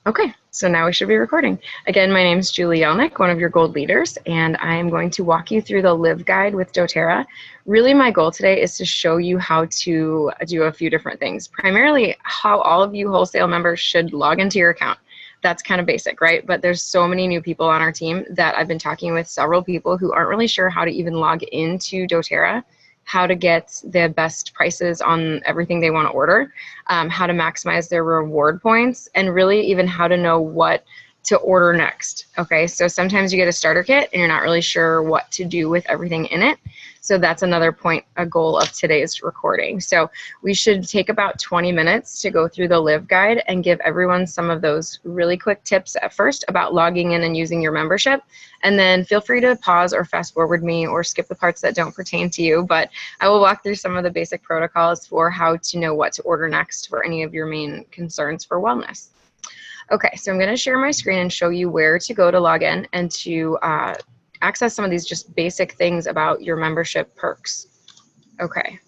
Okay, so now we should be recording. Again, my name is Juli Yelnick, one of your gold leaders, and I'm going to walk you through the Live Guide with doTERRA. Really, my goal today is to show you how to do a few different things. Primarily, how all of you wholesale members should log into your account. That's kind of basic, right? But there's so many new people on our team that I've been talking with several people who aren't really sure how to even log into doTERRA, how to get the best prices on everything they want to order, how to maximize their reward points, and really even how to know what to order next. Okay, so sometimes you get a starter kit and you're not really sure what to do with everything in it. So that's another point, a goal of today's recording. So we should take about 20 minutes to go through the Live Guide and give everyone some of those really quick tips at first about logging in and using your membership. And then feel free to pause or fast forward me or skip the parts that don't pertain to you. But I will walk through some of the basic protocols for how to know what to order next for any of your main concerns for wellness. Okay, so I'm going to share my screen and show you where to go to log in and to access some of these just basic things about your membership perks. Okay,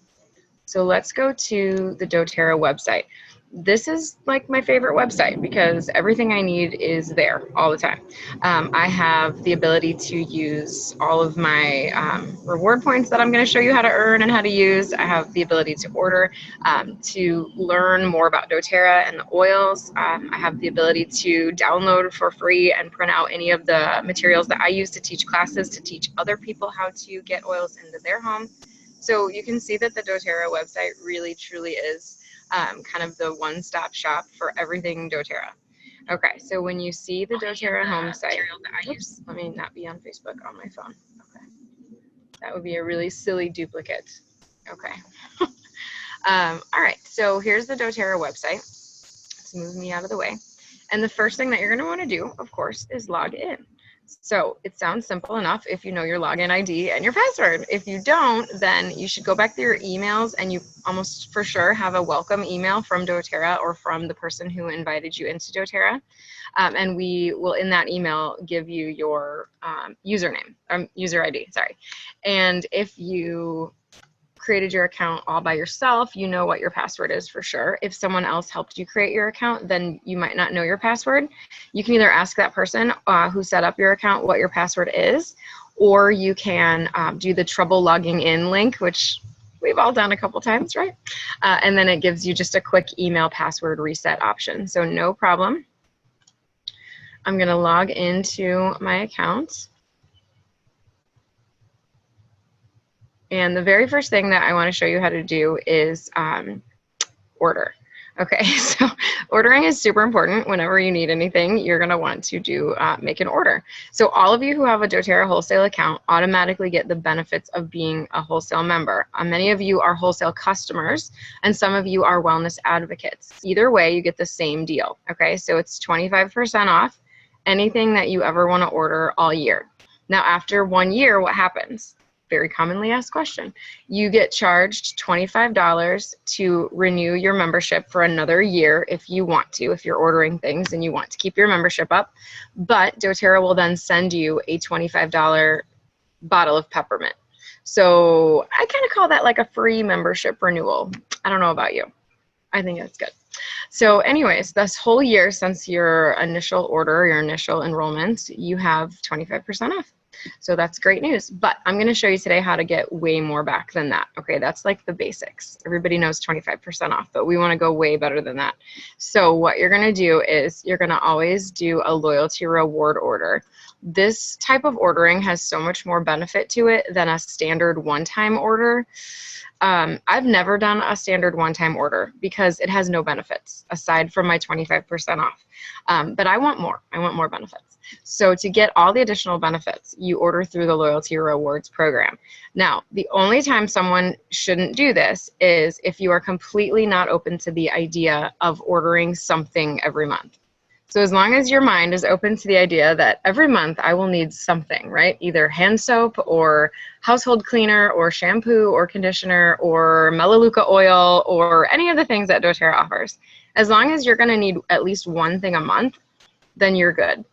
so let's go to the doTERRA website. This is like my favorite website because everything I need is there all the time. I have the ability to use all of my reward points that I'm going to show you how to earn and how to use. I have the ability to order, to learn more about doTERRA and the oils. I have the ability to download for free and print out any of the materials that I use to teach classes, to teach other people how to get oils into their home. So you can see that the doTERRA website really truly is kind of the one-stop shop for everything doTERRA. Okay, so when you see the doTERRA home site, oops, let me not be on Facebook on my phone. Okay, that would be a really silly duplicate. Okay. All right, so here's the doTERRA website. Let's move me out of the way. And the first thing that you're going to want to do, of course, is log in. So it sounds simple enough if you know your login ID and your password. If you don't, then you should go back through your emails and you almost for sure have a welcome email from doTERRA or from the person who invited you into doTERRA. And we will in that email give you your username, user ID, sorry. And if you created your account all by yourself, you know what your password is for sure. If someone else helped you create your account, then you might not know your password. You can either ask that person who set up your account what your password is, or you can do the trouble logging in link, which we've all done a couple times, right? And then it gives you just a quick email password reset option. So no problem. I'm gonna log into my account. And the very first thing that I want to show you how to do is order. Okay, so ordering is super important. Whenever you need anything, you're going to want to do make an order. So all of you who have a doTERRA wholesale account automatically get the benefits of being a wholesale member. Many of you are wholesale customers, and some of you are wellness advocates. Either way, you get the same deal. Okay, so it's 25% off anything that you ever want to order all year. Now, after 1 year, what happens? Very commonly asked question. You get charged $25 to renew your membership for another year if you want to, if you're ordering things and you want to keep your membership up. But doTERRA will then send you a $25 bottle of peppermint. So I kind of call that like a free membership renewal. I don't know about you. I think that's good. So anyways, this whole year since your initial order, your initial enrollment, you have 25% off. So that's great news, but I'm going to show you today how to get way more back than that. Okay, that's like the basics. Everybody knows 25% off, but we want to go way better than that. So what you're going to do is you're going to always do a loyalty reward order. This type of ordering has so much more benefit to it than a standard one-time order. I've never done a standard one-time order because it has no benefits aside from my 25% off. But I want more. I want more benefits. So to get all the additional benefits, you order through the Loyalty Rewards program. Now, the only time someone shouldn't do this is if you are completely not open to the idea of ordering something every month. So as long as your mind is open to the idea that every month I will need something, right? Either hand soap or household cleaner or shampoo or conditioner or Melaleuca oil or any of the things that doTERRA offers. As long as you're going to need at least one thing a month, then you're good.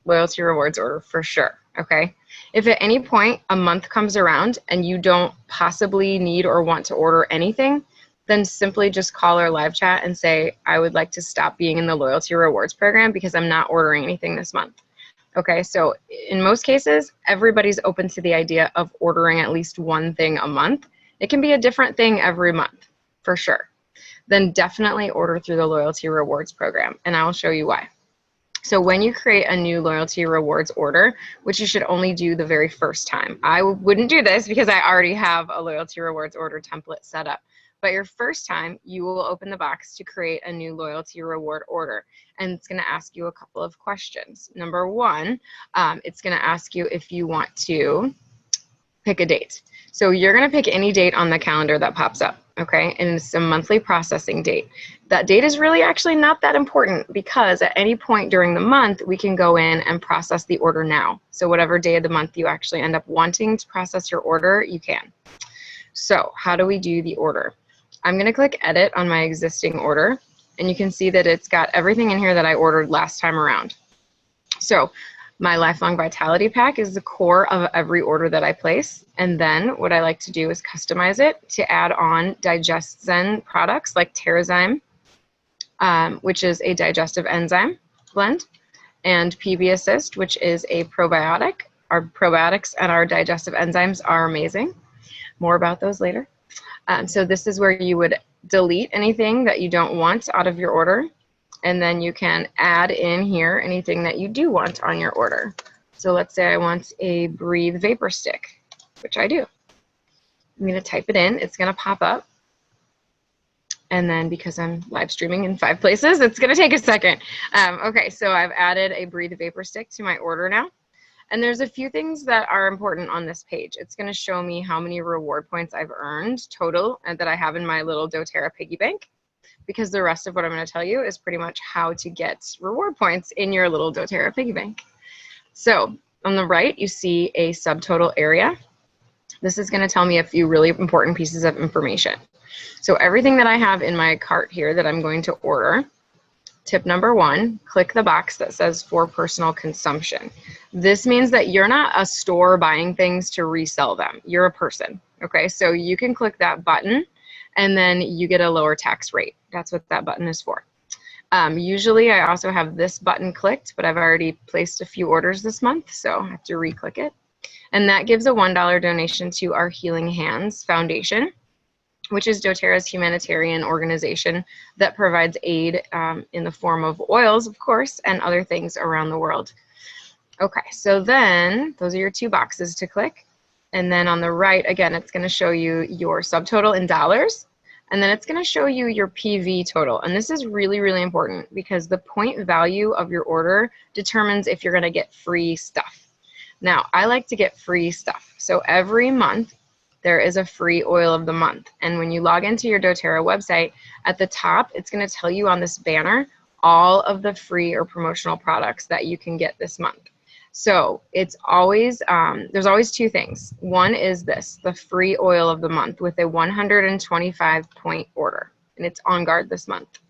Loyalty rewards order for sure, okay? If at any point a month comes around and you don't possibly need or want to order anything, then simply just call our live chat and say, I would like to stop being in the loyalty rewards program because I'm not ordering anything this month. Okay, so in most cases, everybody's open to the idea of ordering at least one thing a month. It can be a different thing every month, for sure. Then definitely order through the loyalty rewards program, and I will show you why. So when you create a new loyalty rewards order, which you should only do the very first time. I wouldn't do this because I already have a loyalty rewards order template set up. But your first time, you will open the box to create a new loyalty reward order. And it's going to ask you a couple of questions. Number one, it's going to ask you if you want to pick a date. So you're going to pick any date on the calendar that pops up, okay? And it's a monthly processing date. That date is really actually not that important because at any point during the month, we can go in and process the order now. So whatever day of the month you actually end up wanting to process your order, you can. So how do we do the order? I'm going to click edit on my existing order, and you can see that it's got everything in here that I ordered last time around. So my Lifelong Vitality Pack is the core of every order that I place. And then what I like to do is customize it to add on Digest Zen products like TerraZyme, which is a digestive enzyme blend, and PB Assist, which is a probiotic. Our probiotics and our digestive enzymes are amazing. More about those later. So this is where you would delete anything that you don't want out of your order. And then you can add in here anything that you do want on your order. So let's say I want a Breathe Vapor Stick, which I do. I'm going to type it in. It's going to pop up. And then because I'm live streaming in 5 places, it's going to take a second. Okay, so I've added a Breathe Vapor Stick to my order now. And there's a few things that are important on this page. It's going to show me how many reward points I've earned total and that I have in my little doTERRA piggy bank. Because the rest of what I'm going to tell you is pretty much how to get reward points in your little doTERRA piggy bank. So on the right, you see a subtotal area. This is going to tell me a few really important pieces of information. So everything that I have in my cart here that I'm going to order, tip number 1, click the box that says for personal consumption. This means that you're not a store buying things to resell them. You're a person, okay? So you can click that button and then you get a lower tax rate. That's what that button is for. Usually I also have this button clicked, but I've already placed a few orders this month, so I have to re-click it. And that gives a $1 donation to our Healing Hands Foundation, which is doTERRA's humanitarian organization that provides aid in the form of oils, of course, and other things around the world. Okay, so then those are your 2 boxes to click. And then on the right, again, it's going to show you your subtotal in dollars. And then it's going to show you your PV total. And this is really, really important because the point value of your order determines if you're going to get free stuff. Now, I like to get free stuff. So every month, there is a free oil of the month. And when you log into your doTERRA website, at the top, it's going to tell you on this banner all of the free or promotional products that you can get this month. So it's always, there's always 2 things. One is this, the free oil of the month with a 125 point order, and it's on guard this month.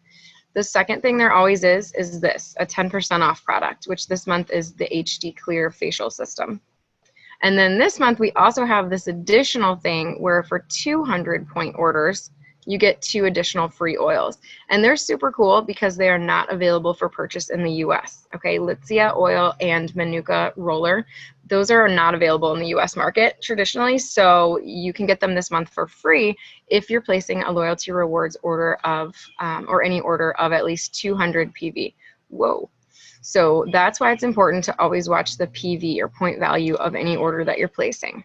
The second thing there always is this, a 10% off product, which this month is the HD Clear Facial System. And then this month we also have this additional thing where for 200 point orders, you get 2 additional free oils. And they're super cool because they are not available for purchase in the US. Okay, Litsea oil and Manuka roller, those are not available in the US market traditionally, so you can get them this month for free if you're placing a loyalty rewards order of, or any order of at least 200 PV. Whoa. So that's why it's important to always watch the PV or point value of any order that you're placing.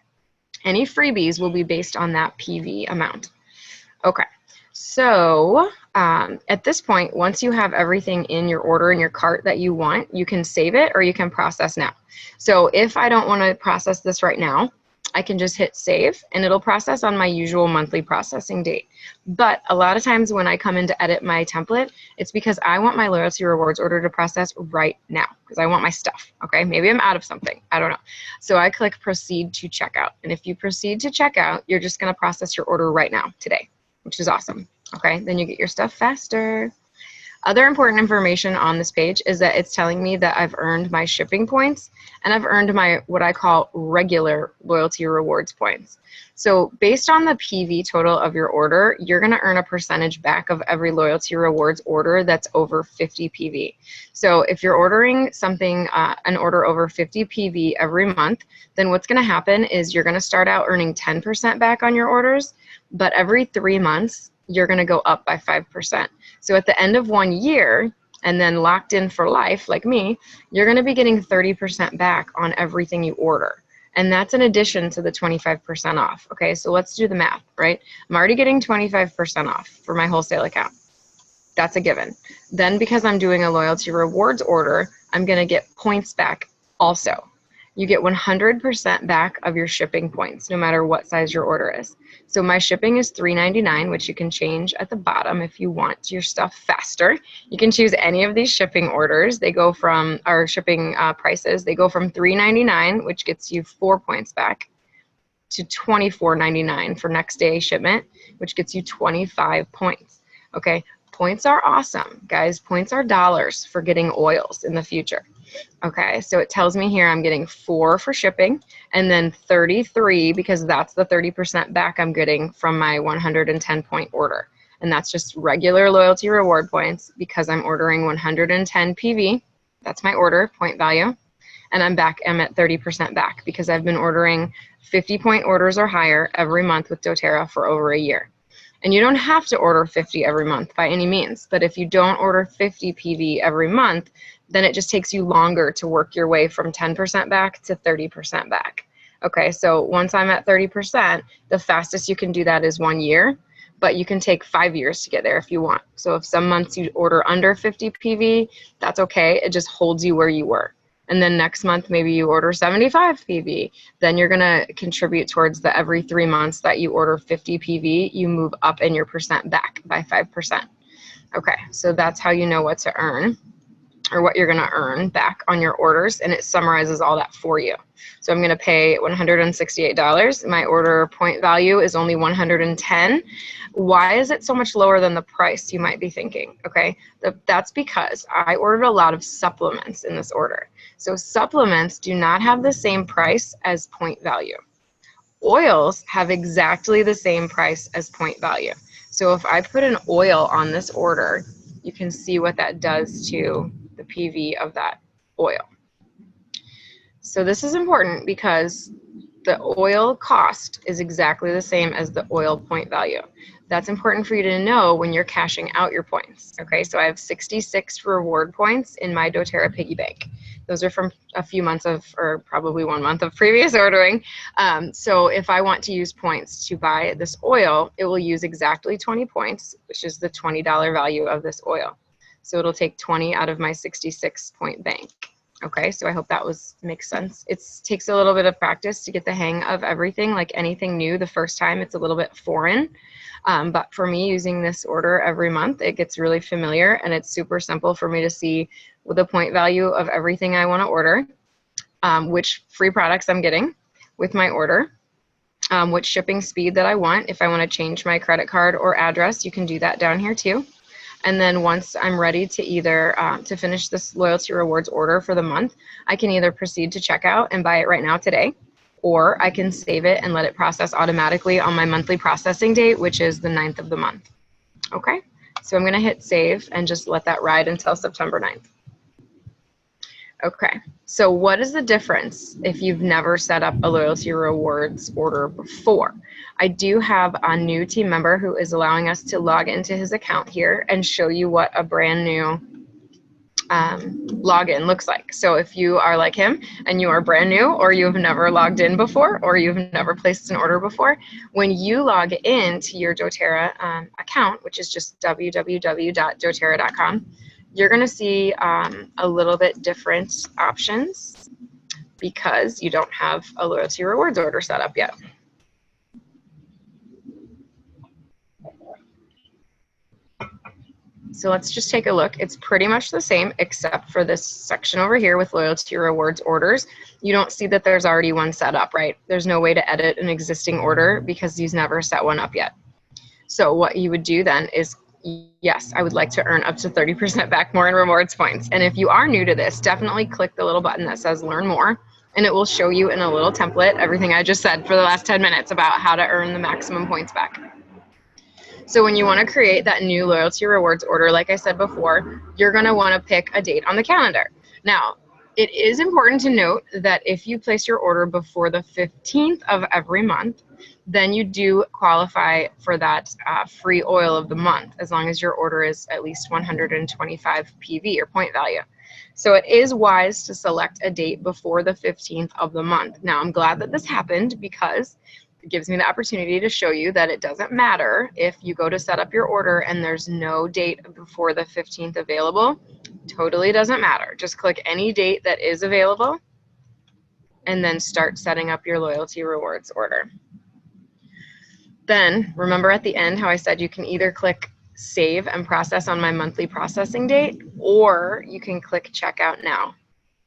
Any freebies will be based on that PV amount. Okay, so at this point, once you have everything in your order in your cart that you want, you can save it or you can process now. So if I don't want to process this right now, I can just hit save and it'll process on my usual monthly processing date. But a lot of times when I come in to edit my template, it's because I want my loyalty rewards order to process right now because I want my stuff, okay? Maybe I'm out of something, I don't know. So I click proceed to checkout. And if you proceed to checkout, you're just gonna process your order right now, today, which is awesome, okay? Then you get your stuff faster. Other important information on this page is that it's telling me that I've earned my shipping points and I've earned my what I call regular loyalty rewards points. So based on the PV total of your order, you're going to earn a percentage back of every loyalty rewards order that's over 50 PV. So if you're ordering something, an order over 50 PV every month, then what's going to happen is you're going to start out earning 10% back on your orders, but every 3 months, you're going to go up by 5%. So at the end of 1 year, and then locked in for life, like me, you're going to be getting 30% back on everything you order. And that's in addition to the 25% off. Okay, so let's do the math, right? I'm already getting 25% off for my wholesale account. That's a given. Then because I'm doing a loyalty rewards order, I'm going to get points back also. You get 100% back of your shipping points, no matter what size your order is. So my shipping is $3.99, which you can change at the bottom if you want your stuff faster. You can choose any of these shipping orders. They go from, our shipping prices, they go from $3.99, which gets you 4 points back, to $24.99 for next day shipment, which gets you 25 points. Okay, points are awesome, guys. Points are dollars for getting oils in the future. Okay, so it tells me here I'm getting 4 for shipping and then 33 because that's the 30% back I'm getting from my 110 point order. And that's just regular loyalty reward points because I'm ordering 110 PV. That's my order point value. And I'm at 30% back because I've been ordering 50 point orders or higher every month with doTERRA for over a year. And you don't have to order 50 every month by any means, but if you don't order 50 PV every month, then it just takes you longer to work your way from 10% back to 30% back. Okay, so once I'm at 30%, the fastest you can do that is 1 year, but you can take 5 years to get there if you want. So if some months you order under 50 PV, that's okay. It just holds you where you were. And then next month, maybe you order 75 PV. Then you're going to contribute towards the every 3 months that you order 50 PV, you move up in your percent back by 5%. Okay, so that's how you know what to earn or what you're going to earn back on your orders, and it summarizes all that for you. So I'm going to pay $168. My order point value is only $110. Why is it so much lower than the price, you might be thinking? Okay, that's because I ordered a lot of supplements in this order. So supplements do not have the same price as point value. Oils have exactly the same price as point value. So if I put an oil on this order, you can see what that does to the PV of that oil. So this is important because the oil cost is exactly the same as the oil point value. That's important for you to know when you're cashing out your points. Okay, so I have 66 reward points in my doTERRA piggy bank. Those are from a few months of, or probably 1 month of previous ordering. So if I want to use points to buy this oil, it will use exactly 20 points, which is the $20 value of this oil. So it'll take 20 out of my 66 point bank. Okay, so I hope that makes sense. It takes a little bit of practice to get the hang of everything. Like anything new, the first time it's a little bit foreign. But for me, using this order every month, it gets really familiar, and it's super simple for me to see the point value of everything I want to order, which free products I'm getting with my order, which shipping speed that I want. If I want to change my credit card or address, you can do that down here too. And then once I'm ready to either to finish this loyalty rewards order for the month, I can either proceed to checkout and buy it right now today, or I can save it and let it process automatically on my monthly processing date, which is the 9th of the month. Okay, so I'm going to hit save and just let that ride until September 9th. Okay, so what is the difference if you've never set up a loyalty rewards order before? I do have a new team member who is allowing us to log into his account here and show you what a brand new login looks like. So if you are like him and you are brand new, or you've never logged in before, or you've never placed an order before, when you log into your doTERRA account, which is just www.doterra.com, you're going to see a little bit different options because you don't have a loyalty rewards order set up yet. So let's just take a look. It's pretty much the same except for this section over here with loyalty rewards orders. You don't see that there's already one set up, right? There's no way to edit an existing order because you've never set one up yet. So what you would do then is yes, I would like to earn up to 30% back more in rewards points. And if you are new to this, definitely click the little button that says learn more, and it will show you in a little template everything I just said for the last 10 minutes about how to earn the maximum points back. So when you want to create that new loyalty rewards order, like I said before, you're going to want to pick a date on the calendar. Now, it is important to note that if you place your order before the 15th of every month, then you do qualify for that free oil of the month, as long as your order is at least 125 PV or point value. So it is wise to select a date before the 15th of the month. Now, I'm glad that this happened because it gives me the opportunity to show you that it doesn't matter if you go to set up your order and there's no date before the 15th available. Totally doesn't matter. Just click any date that is available and then start setting up your loyalty rewards order. Then remember at the end how I said you can either click save and process on my monthly processing date, or you can click checkout now.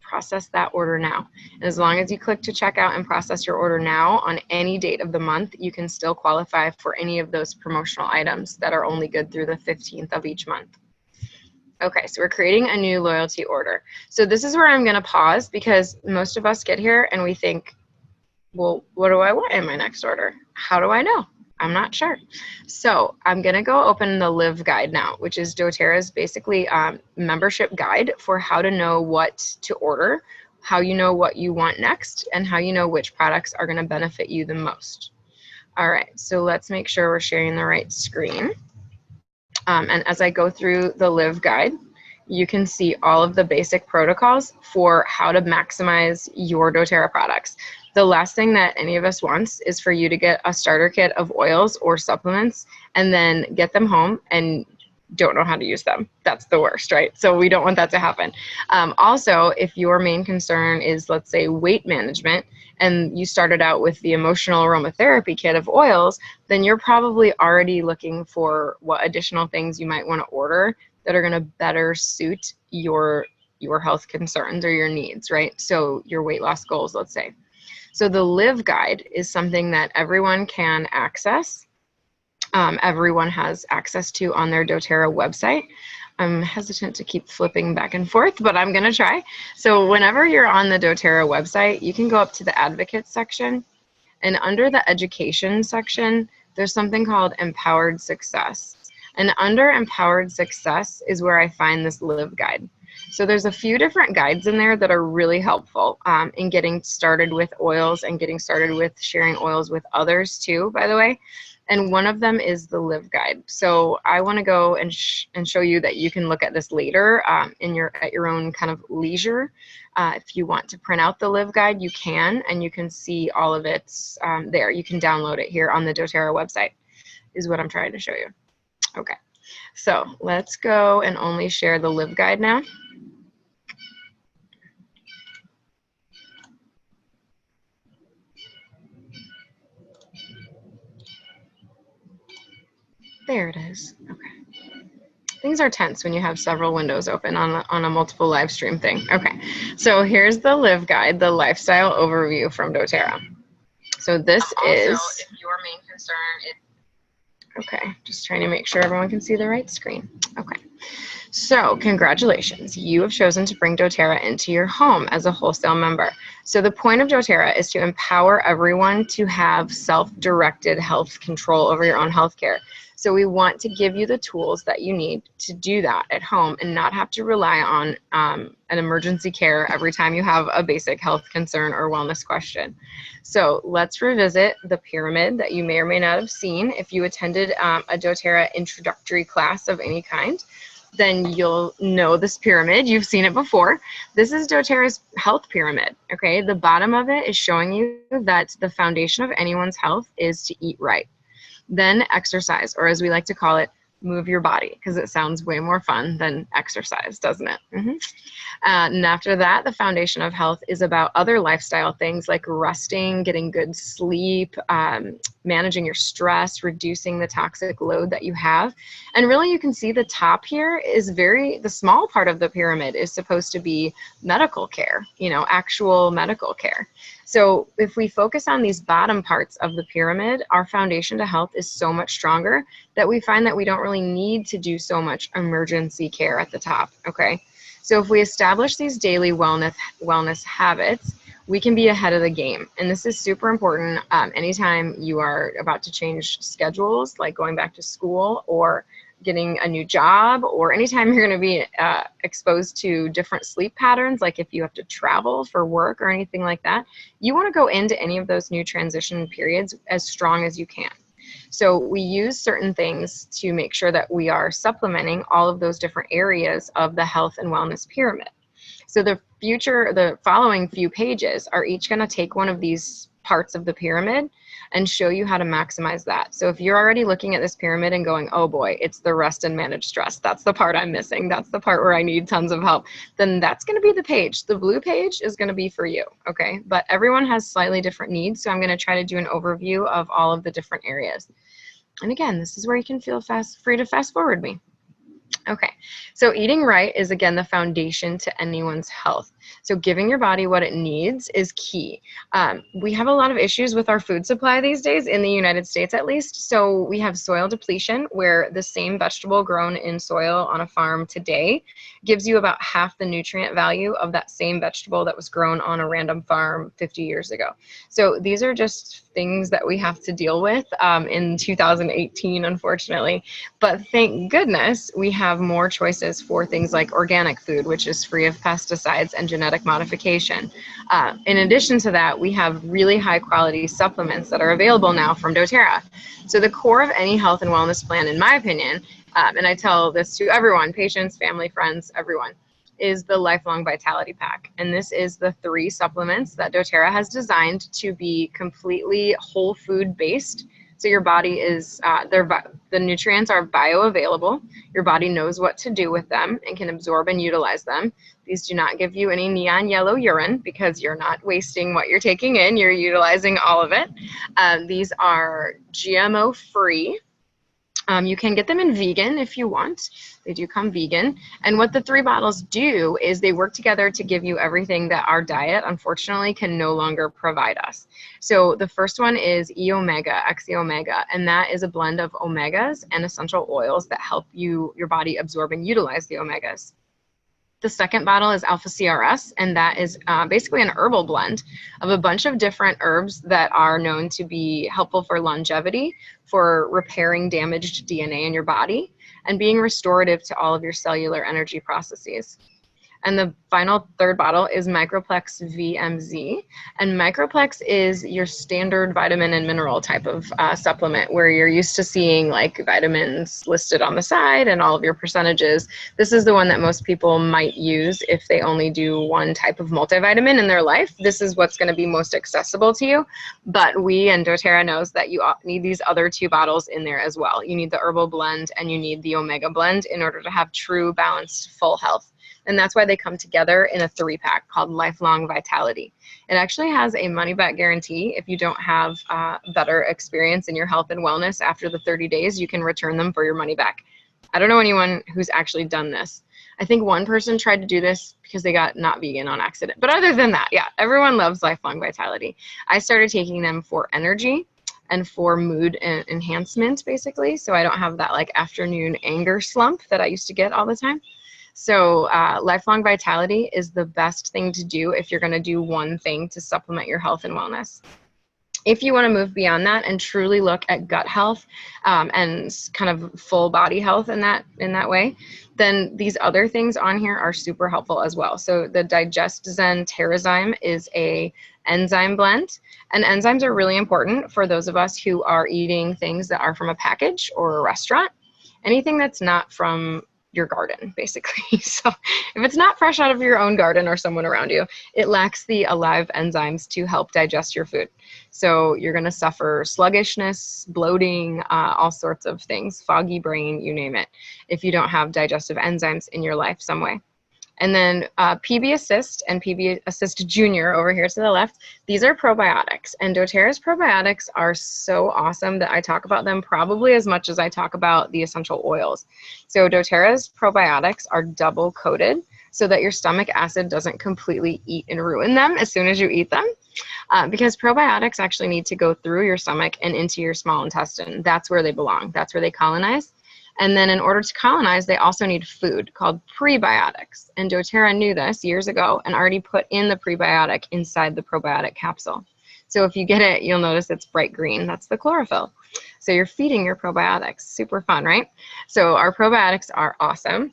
Process that order now. And as long as you click to check out and process your order now on any date of the month, you can still qualify for any of those promotional items that are only good through the 15th of each month. Okay, so we're creating a new loyalty order. So this is where I'm going to pause, because most of us get here and we think, well, what do I want in my next order? How do I know? I'm not sure. So I'm going to go open the Live Guide now, which is doTERRA's basically membership guide for how to know what to order, how you know what you want next, and how you know which products are going to benefit you the most. All right, so let's make sure we're sharing the right screen. And as I go through the Live Guide, you can see all of the basic protocols for how to maximize your doTERRA products. The last thing that any of us wants is for you to get a starter kit of oils or supplements and then get them home and don't know how to use them. That's the worst, right? So we don't want that to happen. Also, if your main concern is, let's say, weight management, and you started out with the emotional aromatherapy kit of oils, then you're probably already looking for what additional things you might want to order that are going to better suit your health concerns or your needs, right? So your weight loss goals, let's say. So the Live Guide is something that everyone can access. Everyone has access to on their doTERRA website. I'm hesitant to keep flipping back and forth, but I'm going to try. So whenever you're on the doTERRA website, you can go up to the Advocates section, and under the Education section, there's something called Empowered Success. And under Empowered Success is where I find this Live Guide. So there's a few different guides in there that are really helpful in getting started with oils and getting started with sharing oils with others too, by the way. And one of them is the Live Guide. So I want to go and show you that you can look at this later at your own kind of leisure. If you want to print out the Live Guide, you can, and you can see all of it there. You can download it here on the doTERRA website, is what I'm trying to show you. Okay, so let's go and only share the Live Guide now. There it is. Okay. Things are tense when you have several windows open on a multiple live stream thing. Okay, so here's the Live Guide, the lifestyle overview from doTERRA. So this is, if your main concern is, okay, just trying to make sure everyone can see the right screen. Okay, so congratulations, you have chosen to bring doTERRA into your home as a wholesale member. So the point of doTERRA is to empower everyone to have self-directed health control over your own health care. So we want to give you the tools that you need to do that at home and not have to rely on an emergency care every time you have a basic health concern or wellness question. So let's revisit the pyramid that you may or may not have seen. If you attended a doTERRA introductory class of any kind, then you'll know this pyramid. You've seen it before. This is doTERRA's health pyramid, okay? The bottom of it is showing you that the foundation of anyone's health is to eat right. Then exercise, or as we like to call it, move your body, because it sounds way more fun than exercise, doesn't it? And after that, the foundation of health is about other lifestyle things like resting, getting good sleep, managing your stress, reducing the toxic load that you have. And really, you can see the top here is the small part of the pyramid is supposed to be medical care, actual medical care. So if we focus on these bottom parts of the pyramid, our foundation to health is so much stronger that we find that we don't really need to do so much emergency care at the top, okay? So if we establish these daily wellness habits, we can be ahead of the game. And this is super important anytime you are about to change schedules, like going back to school or getting a new job, or anytime you're going to be exposed to different sleep patterns, like if you have to travel for work or anything like that. You want to go into any of those new transition periods as strong as you can. So we use certain things to make sure that we are supplementing all of those different areas of the health and wellness pyramid. So the following few pages are each going to take one of these parts of the pyramid and show you how to maximize that. So if you're already looking at this pyramid and going, oh boy, it's the rest and manage stress, that's the part I'm missing, that's the part where I need tons of help, then that's going to be the page. The blue page is going to be for you, okay? But everyone has slightly different needs, so I'm going to try to do an overview of all of the different areas. And again, this is where you can feel free to fast forward me. Okay, so eating right is, again, the foundation to anyone's health. So giving your body what it needs is key. We have a lot of issues with our food supply these days, in the United States at least. So we have soil depletion, where the same vegetable grown in soil on a farm today gives you about half the nutrient value of that same vegetable that was grown on a random farm 50 years ago. So these are just things that we have to deal with in 2018, unfortunately. But thank goodness we have more choices for things like organic food, which is free of pesticides and genetic modification. In addition to that, we have really high quality supplements that are available now from doTERRA. So the core of any health and wellness plan, in my opinion, and I tell this to everyone, patients, family, friends, everyone, is the Lifelong Vitality Pack. And this is the 3 supplements that doTERRA has designed to be completely whole food based. So your body is, the nutrients are bioavailable. Your body knows what to do with them and can absorb and utilize them. These do not give you any neon yellow urine, because you're not wasting what you're taking in. You're utilizing all of it. These are GMO free. You can get them in vegan if you want. They do come vegan. And what the 3 bottles do is they work together to give you everything that our diet, unfortunately, can no longer provide us. So the first one is E-Omega, X-E-Omega, and that is a blend of omegas and essential oils that help your body absorb and utilize the omegas. The second bottle is Alpha CRS, and that is basically an herbal blend of a bunch of different herbs that are known to be helpful for longevity, for repairing damaged DNA in your body, and being restorative to all of your cellular energy processes. And the final 3rd bottle is Microplex VMZ. And Microplex is your standard vitamin and mineral type of supplement, where you're used to seeing like vitamins listed on the side and all of your percentages. This is the one that most people might use if they only do one type of multivitamin in their life. This is what's going to be most accessible to you. But we and doTERRA knows that you need these other 2 bottles in there as well. You need the herbal blend and you need the omega blend in order to have true balanced full health. And that's why they come together in a 3-pack called Lifelong Vitality. It actually has a money-back guarantee. If you don't have better experience in your health and wellness after the 30 days, you can return them for your money back. I don't know anyone who's actually done this. I think one person tried to do this because they got not vegan on accident. But other than that, yeah, everyone loves Lifelong Vitality. I started taking them for energy and for mood enhancement, basically. So I don't have that like afternoon anger slump that I used to get all the time. So Lifelong Vitality is the best thing to do if you're going to do one thing to supplement your health and wellness. If you want to move beyond that and truly look at gut health and kind of full body health in that way, then these other things on here are super helpful as well. So the Digest Zen Terrazyme is a enzyme blend, and enzymes are really important for those of us who are eating things that are from a package or a restaurant. Anything that's not from your garden, basically. So if it's not fresh out of your own garden or someone around you, it lacks the alive enzymes to help digest your food. So you're going to suffer sluggishness, bloating, all sorts of things, foggy brain, you name it, if you don't have digestive enzymes in your life some way. And then PB Assist and PB Assist Junior over here to the left, these are probiotics. And doTERRA's probiotics are so awesome that I talk about them probably as much as I talk about the essential oils. So doTERRA's probiotics are double coated so that your stomach acid doesn't completely eat and ruin them as soon as you eat them. Because probiotics actually need to go through your stomach and into your small intestine. That's where they belong. That's where they colonize. And then in order to colonize, they also need food called prebiotics. And doTERRA knew this years ago and already put in the prebiotic inside the probiotic capsule. So if you get it, you'll notice it's bright green. That's the chlorophyll. So you're feeding your probiotics. Super fun, right? So our probiotics are awesome.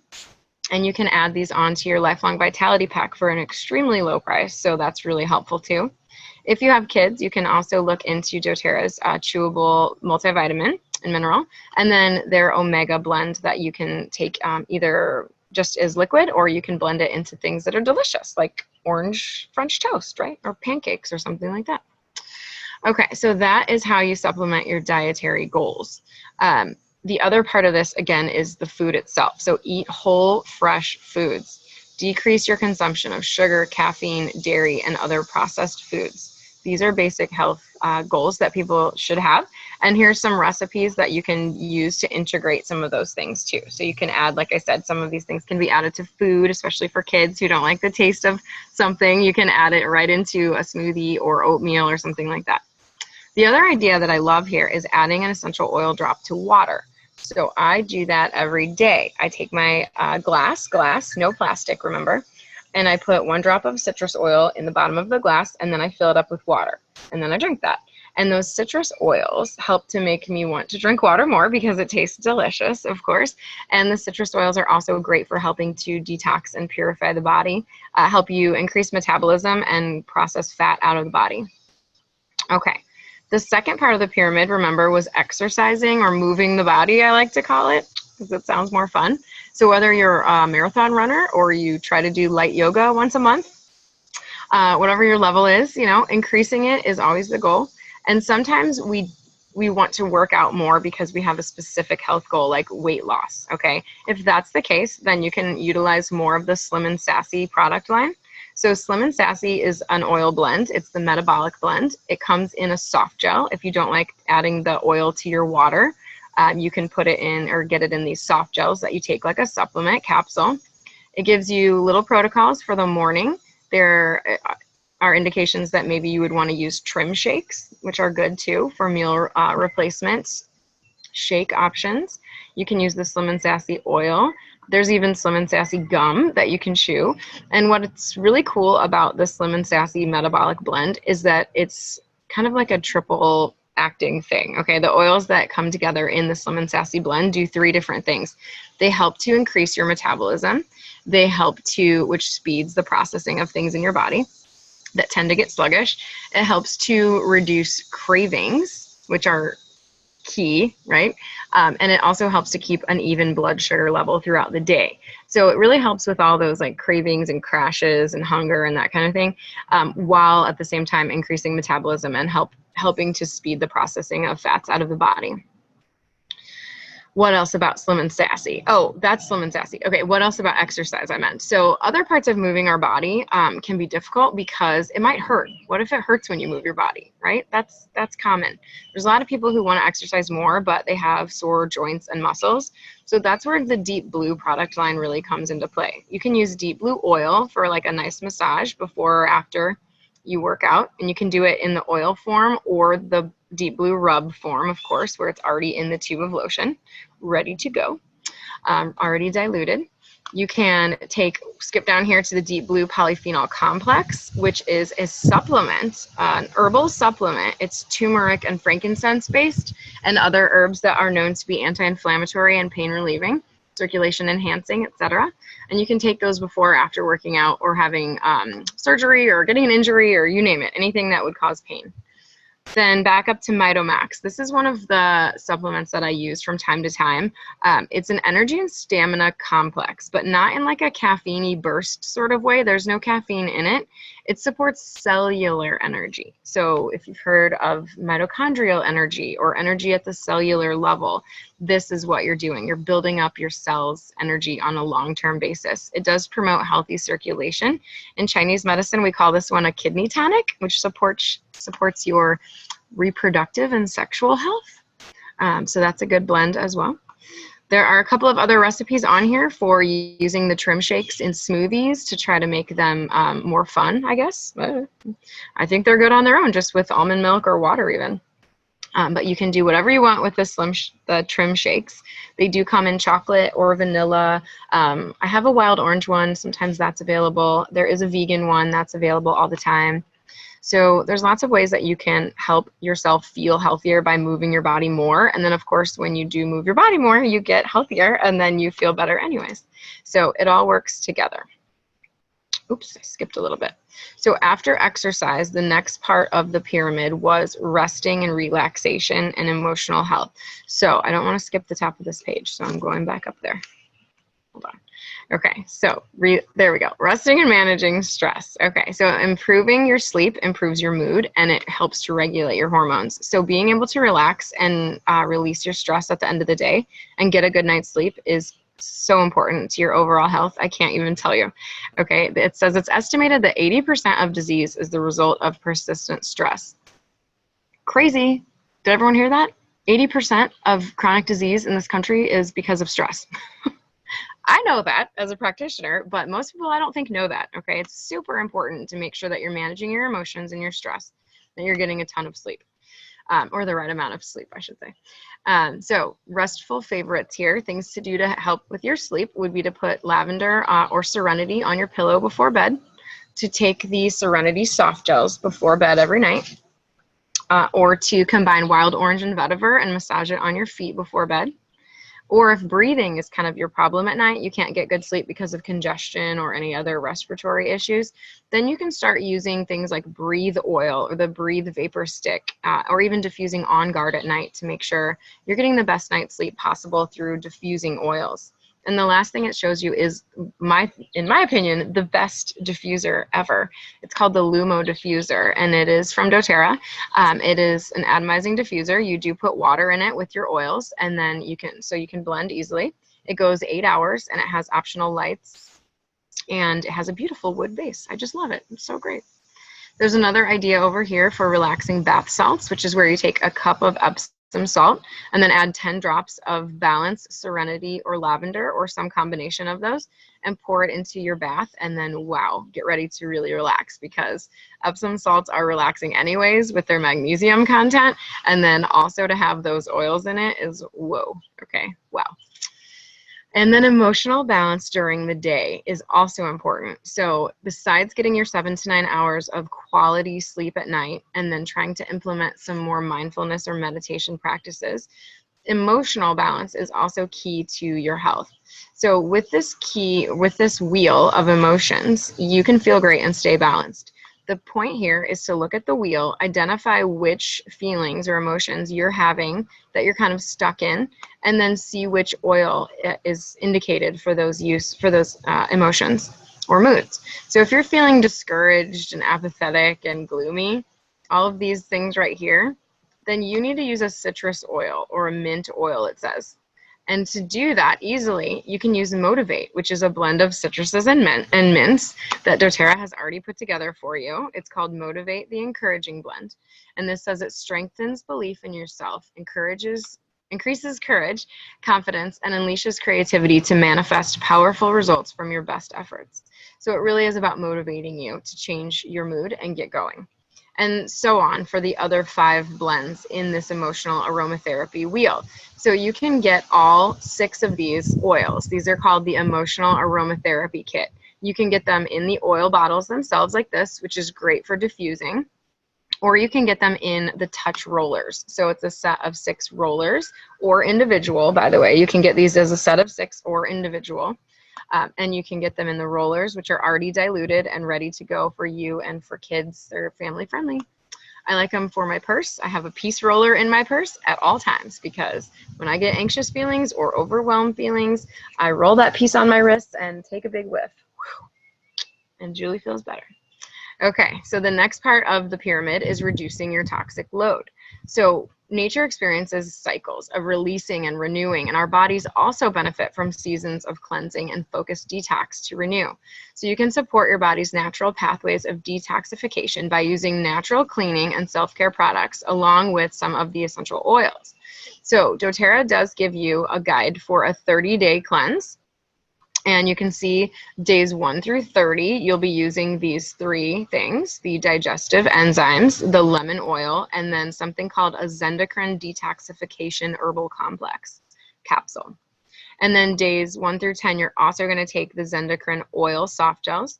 And you can add these onto your Lifelong Vitality Pack for an extremely low price. So that's really helpful too. If you have kids, you can also look into doTERRA's chewable multivitamin and mineral, and then their omega blend that you can take either just as liquid, or you can blend it into things that are delicious, like orange French toast, right? Or pancakes or something like that. Okay, so that is how you supplement your dietary goals. The other part of this, again, is the food itself. So eat whole, fresh foods. Decrease your consumption of sugar, caffeine, dairy, and other processed foods. These are basic health goals that people should have. And here's some recipes that you can use to integrate some of those things too. So you can add, like I said, some of these things can be added to food, especially for kids who don't like the taste of something. You can add it right into a smoothie or oatmeal or something like that. The other idea that I love here is adding an essential oil drop to water. So I do that every day. I take my glass, no plastic, remember, and I put 1 drop of citrus oil in the bottom of the glass, and then I fill it up with water, and then I drink that. And those citrus oils help to make me want to drink water more because it tastes delicious, of course. And the citrus oils are also great for helping to detox and purify the body, help you increase metabolism and process fat out of the body. Okay. The second part of the pyramid, remember, was exercising or moving the body, I like to call it, because it sounds more fun. So whether you're a marathon runner or you try to do light yoga once a month, whatever your level is, you know, increasing it is always the goal. And sometimes we want to work out more because we have a specific health goal like weight loss, okay? If that's the case, then you can utilize more of the Slim and Sassy product line. So Slim and Sassy is an oil blend. It's the metabolic blend. It comes in a soft gel. If you don't like adding the oil to your water, you can put it in or get it in these soft gels that you take like a supplement capsule. It gives you little protocols for the morning. There are indications that maybe you would want to use trim shakes, which are good too for meal replacement shake options. You can use the Slim and Sassy oil. There's even Slim and Sassy gum that you can chew. And what's really cool about the Slim and Sassy metabolic blend is that it's kind of like a triple acting thing. Okay, the oils that come together in the Slim and Sassy blend do 3 different things. They help to increase your metabolism. They help to, which speeds the processing of things in your body that tend to get sluggish. It helps to reduce cravings, which are key, right? And it also helps to keep an even blood sugar level throughout the day. So it really helps with all those like cravings and crashes and hunger and that kind of thing, while at the same time increasing metabolism and helping to speed the processing of fats out of the body. What else about Slim and Sassy? Oh, that's Slim and Sassy. Okay, what else about exercise I meant? So other parts of moving our body can be difficult because it might hurt. What if it hurts when you move your body, right? That's common. There's a lot of people who want to exercise more, but they have sore joints and muscles. So that's where the Deep Blue product line really comes into play. You can use Deep Blue oil for like a nice massage before or after you work out, and you can do it in the oil form or the Deep Blue rub form, of course, where it's already in the tube of lotion, ready to go, already diluted. You can skip down here to the Deep Blue Polyphenol Complex, which is a supplement, an herbal supplement. It's turmeric and frankincense based and other herbs that are known to be anti-inflammatory and pain relieving, circulation enhancing, etc. And you can take those before or after working out or having surgery or getting an injury or you name it, anything that would cause pain. Then back up to Mitomax. This is one of the supplements that I use from time to time. It's an energy and stamina complex, but not in like a caffeine-y burst sort of way. There's no caffeine in it. It supports cellular energy. So if you've heard of mitochondrial energy or energy at the cellular level, this is what you're doing. You're building up your cells' energy on a long-term basis. It does promote healthy circulation. In Chinese medicine, we call this one a kidney tonic, which supports your reproductive and sexual health. So that's a good blend as well. There are a couple of other recipes on here for using the trim shakes in smoothies to try to make them more fun, I guess. I think they're good on their own, just with almond milk or water even. But you can do whatever you want with the trim shakes. They do come in chocolate or vanilla. I have a wild orange one. Sometimes that's available. There is a vegan one that's available all the time. So there's lots of ways that you can help yourself feel healthier by moving your body more. And then, of course, when you do move your body more, you get healthier and then you feel better anyways. So it all works together. Oops, I skipped a little bit. So after exercise, the next part of the pyramid was resting and relaxation and emotional health. So I don't want to skip the top of this page, so I'm going back up there. Hold on. Okay, so there we go. Resting and managing stress. Okay, so improving your sleep improves your mood and it helps to regulate your hormones. So being able to relax and release your stress at the end of the day and get a good night's sleep is so important to your overall health. I can't even tell you. Okay, it says it's estimated that 80% of disease is the result of persistent stress. Crazy. Did everyone hear that? 80% of chronic disease in this country is because of stress. I know that as a practitioner, but most people I don't think know that, okay? It's super important to make sure that you're managing your emotions and your stress, that you're getting a ton of sleep, or the right amount of sleep, I should say. So restful favorites here, things to do to help with your sleep would be to put lavender or serenity on your pillow before bed, to take the serenity soft gels before bed every night, or to combine wild orange and vetiver and massage it on your feet before bed. Or if breathing is kind of your problem at night, you can't get good sleep because of congestion or any other respiratory issues, then you can start using things like Breathe Oil or the Breathe Vapor Stick, or even diffusing On Guard at night to make sure you're getting the best night's sleep possible through diffusing oils. And the last thing it shows you is, in my opinion, the best diffuser ever. It's called the Lumo diffuser, and it is from doTERRA. It is an atomizing diffuser. You do put water in it with your oils, and then you can blend easily. It goes 8 hours, and it has optional lights, and it has a beautiful wood base. I just love it. It's so great. There's another idea over here for relaxing bath salts, which is where you take a cup of Epsom salt and then add 10 drops of Balance, Serenity, or Lavender, or some combination of those, and pour it into your bath, and then wow, get ready to really relax, because Epsom salts are relaxing anyways with their magnesium content, and then also to have those oils in it is whoa. Okay, wow. And then emotional balance during the day is also important. So besides getting your 7 to 9 hours of quality sleep at night and then trying to implement some more mindfulness or meditation practices, emotional balance is also key to your health. So with this wheel of emotions, you can feel great and stay balanced. The point here is to look at the wheel, identify which feelings or emotions you're having that you're kind of stuck in, and then see which oil is indicated for those emotions or moods. So if you're feeling discouraged and apathetic and gloomy, all of these things right here, then you need to use a citrus oil or a mint oil, it says. And to do that easily, you can use Motivate, which is a blend of citruses and mints that doTERRA has already put together for you. It's called Motivate the Encouraging Blend. And this says it strengthens belief in yourself, increases courage, confidence, and unleashes creativity to manifest powerful results from your best efforts. So it really is about motivating you to change your mood and get going. And so on for the other 5 blends in this emotional aromatherapy wheel. So you can get all 6 of these oils. These are called the emotional aromatherapy kit. You can get them in the oil bottles themselves like this, which is great for diffusing, or you can get them in the touch rollers. So it's a set of 6 rollers, or individual, by the way. You can get these as a set of 6 or individual. And you can get them in the rollers, which are already diluted and ready to go for you and for kids. They're family friendly. I like them for my purse. I have a piece roller in my purse at all times, because when I get anxious feelings or overwhelmed feelings, I roll that piece on my wrist and take a big whiff. And Julie feels better. Okay, so the next part of the pyramid is reducing your toxic load. So nature experiences cycles of releasing and renewing, and our bodies also benefit from seasons of cleansing and focused detox to renew. So you can support your body's natural pathways of detoxification by using natural cleaning and self-care products along with some of the essential oils. So doTERRA does give you a guide for a 30-day cleanse. And you can see days 1 through 30, you'll be using these 3 things: the digestive enzymes, the lemon oil, and then something called a Zendocrine detoxification herbal complex capsule. And then days 1 through 10, you're also going to take the Zendocrine oil soft gels.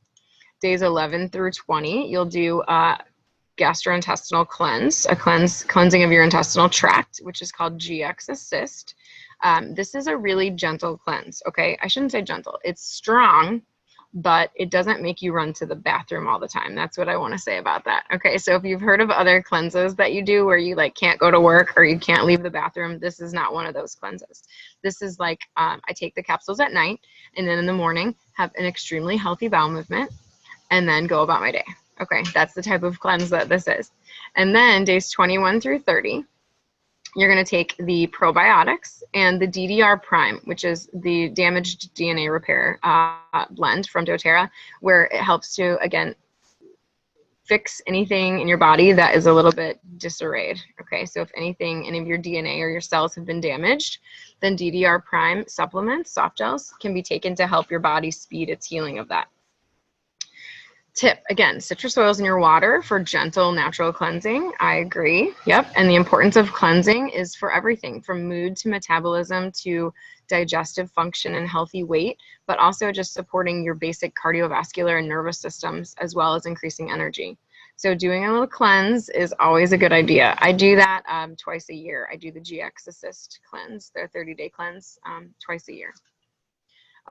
Days 11 through 20, you'll do a gastrointestinal cleanse, a cleansing of your intestinal tract, which is called GX Assist. This is a really gentle cleanse, okay? I shouldn't say gentle. It's strong, but it doesn't make you run to the bathroom all the time. That's what I want to say about that. Okay, so if you've heard of other cleanses that you do where you like can't go to work or you can't leave the bathroom, this is not one of those cleanses. This is like I take the capsules at night, and then in the morning have an extremely healthy bowel movement, and then go about my day. Okay, that's the type of cleanse that this is. And then days 21 through 30, you're going to take the probiotics and the DDR Prime, which is the damaged DNA repair blend from doTERRA, where it helps to, again, fix anything in your body that is a little bit disarrayed. Okay, so if anything, any of your DNA or your cells have been damaged, then DDR Prime supplements, soft gels, can be taken to help your body speed its healing of that. Tip, again, citrus oils in your water for gentle, natural cleansing. I agree. Yep. And the importance of cleansing is for everything from mood to metabolism to digestive function and healthy weight, but also just supporting your basic cardiovascular and nervous systems, as well as increasing energy. So doing a little cleanse is always a good idea. I do that twice a year. I do the GX Assist cleanse, their 30-day cleanse, twice a year.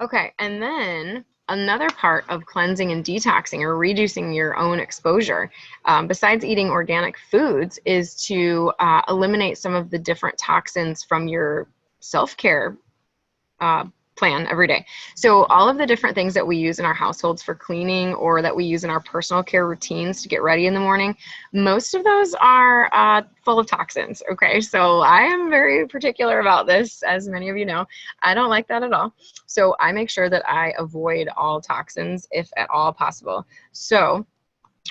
Okay, and then another part of cleansing and detoxing or reducing your own exposure, besides eating organic foods, is to eliminate some of the different toxins from your self-care plan every day. So all of the different things that we use in our households for cleaning or that we use in our personal care routines to get ready in the morning, most of those are full of toxins. Okay, so I am very particular about this, as many of you know. I don't like that at all. So I make sure that I avoid all toxins if at all possible. So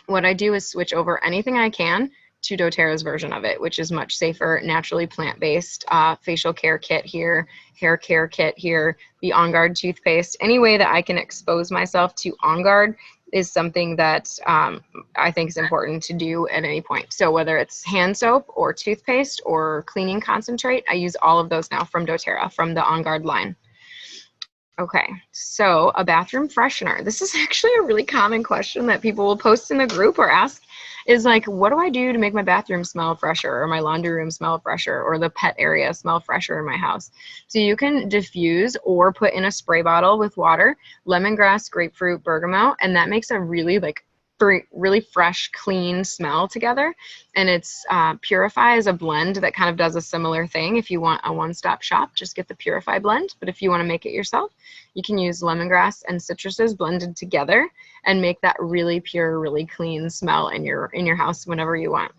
what I do is switch over anything I can to doTERRA's version of it, which is much safer, naturally plant-based, facial care kit here, hair care kit here, the On Guard toothpaste. Any way that I can expose myself to On Guard is something that I think is important to do at any point. So whether it's hand soap or toothpaste or cleaning concentrate, I use all of those now from doTERRA, from the On Guard line. Okay, so a bathroom freshener. This is actually a really common question that people will post in the group or ask, is like, what do I do to make my bathroom smell fresher, or my laundry room smell fresher, or the pet area smell fresher in my house? So you can diffuse or put in a spray bottle with water, lemongrass, grapefruit, bergamot, and that makes a really really fresh, clean smell together. And it's Purify is a blend that kind of does a similar thing. If you want a one-stop shop, just get the Purify blend. But if you want to make it yourself, you can use lemongrass and citruses blended together and make that really pure, really clean smell in your house whenever you want.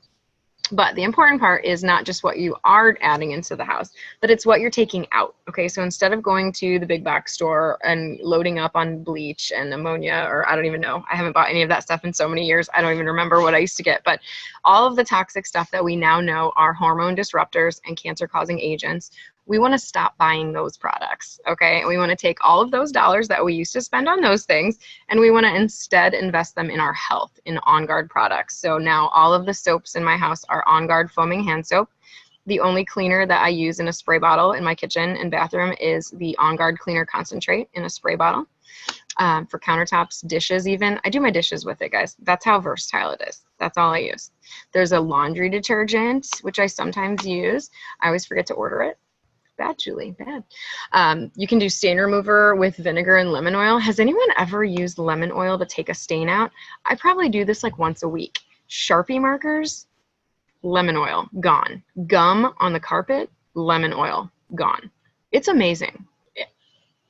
But the important part is not just what you are adding into the house, but it's what you're taking out. Okay, so instead of going to the big box store and loading up on bleach and ammonia, or I don't even know, I haven't bought any of that stuff in so many years, I don't even remember what I used to get, but all of the toxic stuff that we now know are hormone disruptors and cancer-causing agents, we want to stop buying those products, okay? We want to take all of those dollars that we used to spend on those things, and we want to instead invest them in our health, in On Guard products. So now all of the soaps in my house are On Guard foaming hand soap. The only cleaner that I use in a spray bottle in my kitchen and bathroom is the On Guard cleaner concentrate in a spray bottle. For countertops, dishes even. I do my dishes with it, guys. That's how versatile it is. That's all I use. There's a laundry detergent, which I sometimes use. I always forget to order it. Bad, Julie, bad. You can do stain remover with vinegar and lemon oil. Has anyone ever used lemon oil to take a stain out? I probably do this like once a week. Sharpie markers, lemon oil, gone. Gum on the carpet, lemon oil, gone. It's amazing.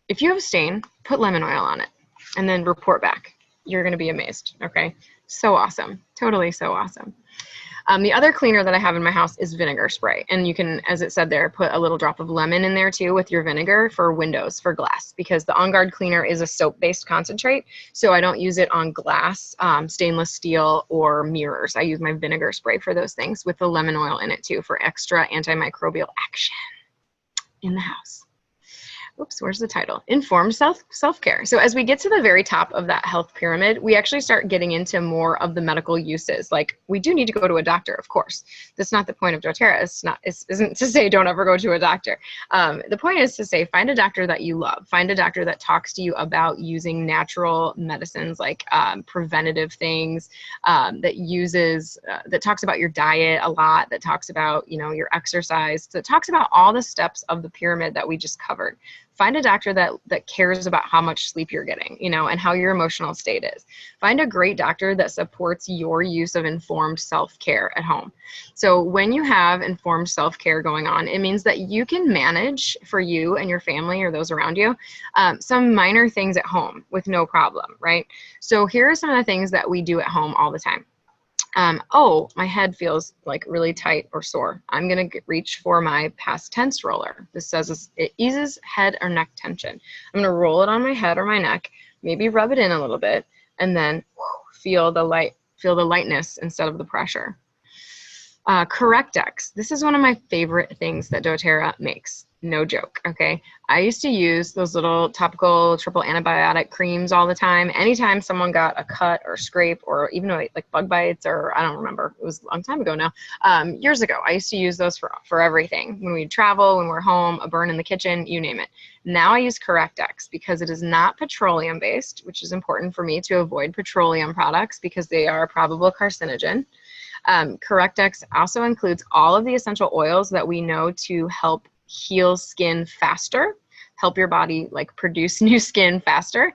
If you have a stain, put lemon oil on it and then report back. You're going to be amazed, okay? So awesome. Totally so awesome. The other cleaner that I have in my house is vinegar spray. And you can, as it said there, put a little drop of lemon in there too with your vinegar for windows, for glass, because the On Guard cleaner is a soap-based concentrate. So I don't use it on glass, stainless steel, or mirrors. I use my vinegar spray for those things with the lemon oil in it too for extra antimicrobial action in the house. oops, where's the title? Informed self-care. So as we get to the very top of that health pyramid, we actually start getting into more of the medical uses. Like, we do need to go to a doctor, of course. That's not the point of doTERRA. Isn't to say don't ever go to a doctor. The point is to say, find a doctor that you love. Find a doctor that talks to you about using natural medicines, like preventative things, that talks about your diet a lot, that talks about, your exercise, that talks about all the steps of the pyramid that we just covered. Find a doctor that cares about how much sleep you're getting, and how your emotional state is. Find a great doctor that supports your use of informed self-care at home. So when you have informed self-care going on, it means that you can manage for you and your family or those around you some minor things at home with no problem, right? So here are some of the things that we do at home all the time. Oh, my head feels like really tight or sore. I'm going to reach for my past tense roller. This says it eases head or neck tension. I'm going to roll it on my head or my neck, maybe rub it in a little bit, and then feel the lightness instead of the pressure. Correct-X. This is one of my favorite things that doTERRA makes. No joke, okay? I used to use those little topical triple antibiotic creams all the time. Anytime someone got a cut or scrape, or even like bug bites, or I don't remember, it was a long time ago now, years ago, I used to use those for everything. When we'd travel, when we're home, a burn in the kitchen, you name it. Now I use Correct-X because it is not petroleum-based, which is important for me to avoid petroleum products because they are a probable carcinogen. Correct-X also includes all of the essential oils that we know to help heal skin faster, help your body like produce new skin faster,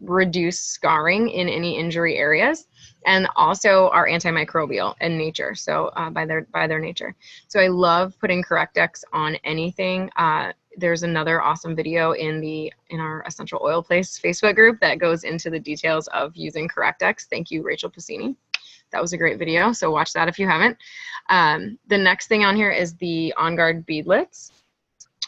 reduce scarring in any injury areas, and also are antimicrobial in nature. So by their nature. So I love putting Correct-X on anything. There's another awesome video in our Essential Oil Place Facebook group that goes into the details of using Correct-X. Thank you, Rachel Piscini. That was a great video, so watch that if you haven't. The next thing on here is the On Guard beadlets.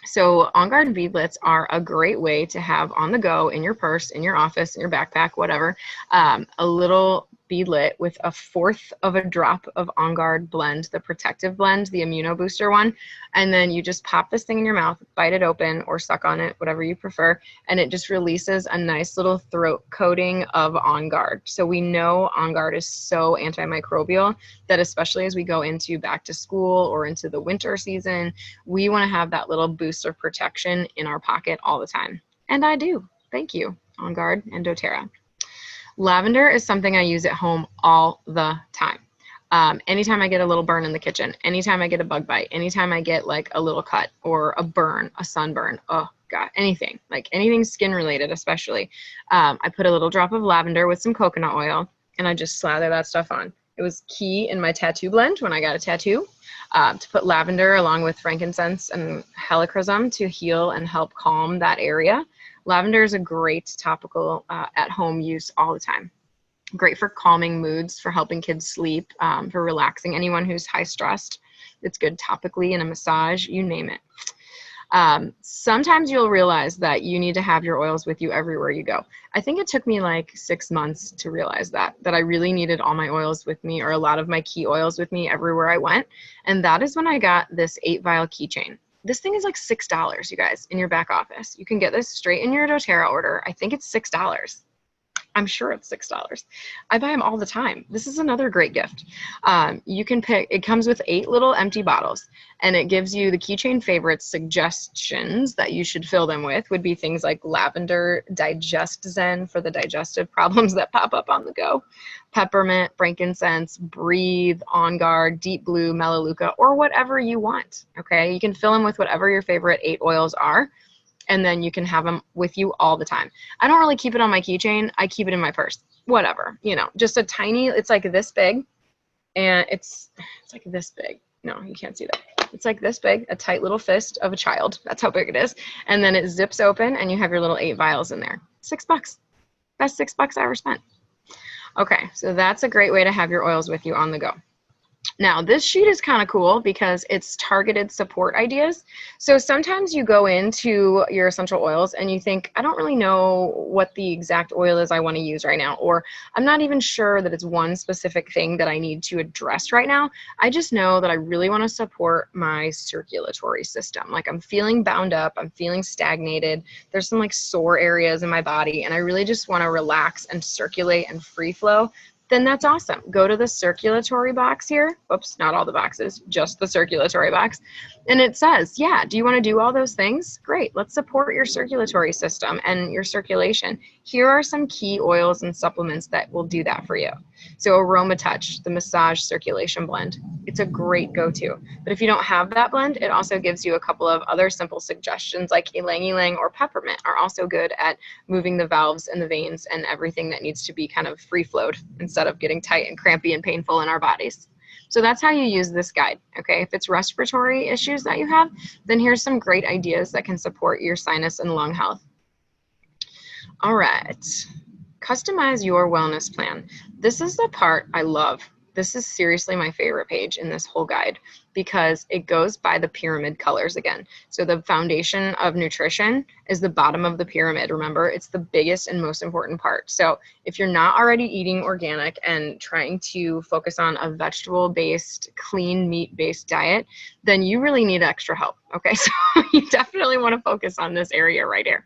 So On Guard beadlets are a great way to have on the go, in your purse, in your office, in your backpack, whatever, a little beadlet with 1/4 of a drop of On Guard blend, the protective blend, the immuno booster one, and then you just pop this thing in your mouth, bite it open or suck on it, whatever you prefer, and it just releases a nice little throat coating of On Guard. So we know On Guard is so antimicrobial that especially as we go into back to school or into the winter season, we want to have that little boost of protection in our pocket all the time. And I do. Thank you, On Guard and doTERRA. Lavender is something I use at home all the time. Anytime I get a little burn in the kitchen, anytime I get a bug bite, anytime I get like a little cut or a burn, a sunburn, oh God, anything skin related especially. I put a little drop of lavender with some coconut oil and I just slather that stuff on. It was key in my tattoo blend when I got a tattoo to put lavender along with frankincense and helichrysum to heal and help calm that area. Lavender is a great topical at-home use all the time. Great for calming moods, for helping kids sleep, for relaxing anyone who's high stressed. It's good topically in a massage, you name it. Sometimes you'll realize that you need to have your oils with you everywhere you go. I think it took me like 6 months to realize that I really needed all my oils with me, or a lot of my key oils with me everywhere I went. And that is when I got this 8-vial keychain. This thing is like $6, you guys, in your back office. You can get this straight in your doTERRA order. I think it's $6. I'm sure it's $6. I buy them all the time. This is another great gift. You can pick, it comes with 8 little empty bottles, and it gives you the keychain favorites suggestions that you should fill them with would be things like lavender, Digest Zen for the digestive problems that pop up on the go, peppermint, frankincense, breathe, On Guard, deep blue, melaleuca, or whatever you want, okay? You can fill them with whatever your favorite 8 oils are, and then you can have them with you all the time. I don't really keep it on my keychain. I keep it in my purse, whatever, just a tiny, it's like this big, and it's like this big. No, you can't see that. It's like this big, a tight little fist of a child. That's how big it is. And then it zips open and you have your little 8 vials in there. $6. Best $6 I ever spent. Okay, so that's a great way to have your oils with you on the go. Now, this sheet is kind of cool because it's targeted support ideas. So sometimes you go into your essential oils and you think, I don't really know what the exact oil is I want to use right now, or I'm not even sure that it's one specific thing that I need to address right now. I just know that I really want to support my circulatory system. Like I'm feeling bound up, I'm feeling stagnated. There's some like sore areas in my body and I really just want to relax and circulate and free flow. Then that's awesome. Go to the circulatory box here. Oops, not all the boxes, just the circulatory box. And it says, yeah, do you want to do all those things? Great, let's support your circulatory system and your circulation. Here are some key oils and supplements that will do that for you. So Aroma Touch, the massage circulation blend. It's a great go-to. But if you don't have that blend, it also gives you a couple of other simple suggestions like ylang ylang or peppermint are also good at moving the valves and the veins and everything that needs to be kind of free-flowed instead of getting tight and crampy and painful in our bodies. So that's how you use this guide, okay? If it's respiratory issues that you have, then here's some great ideas that can support your sinus and lung health. All right, customize your wellness plan. This is the part I love. This is seriously my favorite page in this whole guide because it goes by the pyramid colors again. So the foundation of nutrition is the bottom of the pyramid. Remember, it's the biggest and most important part. So if you're not already eating organic and trying to focus on a vegetable-based, clean meat-based diet, then you really need extra help. Okay, so you definitely want to focus on this area right here.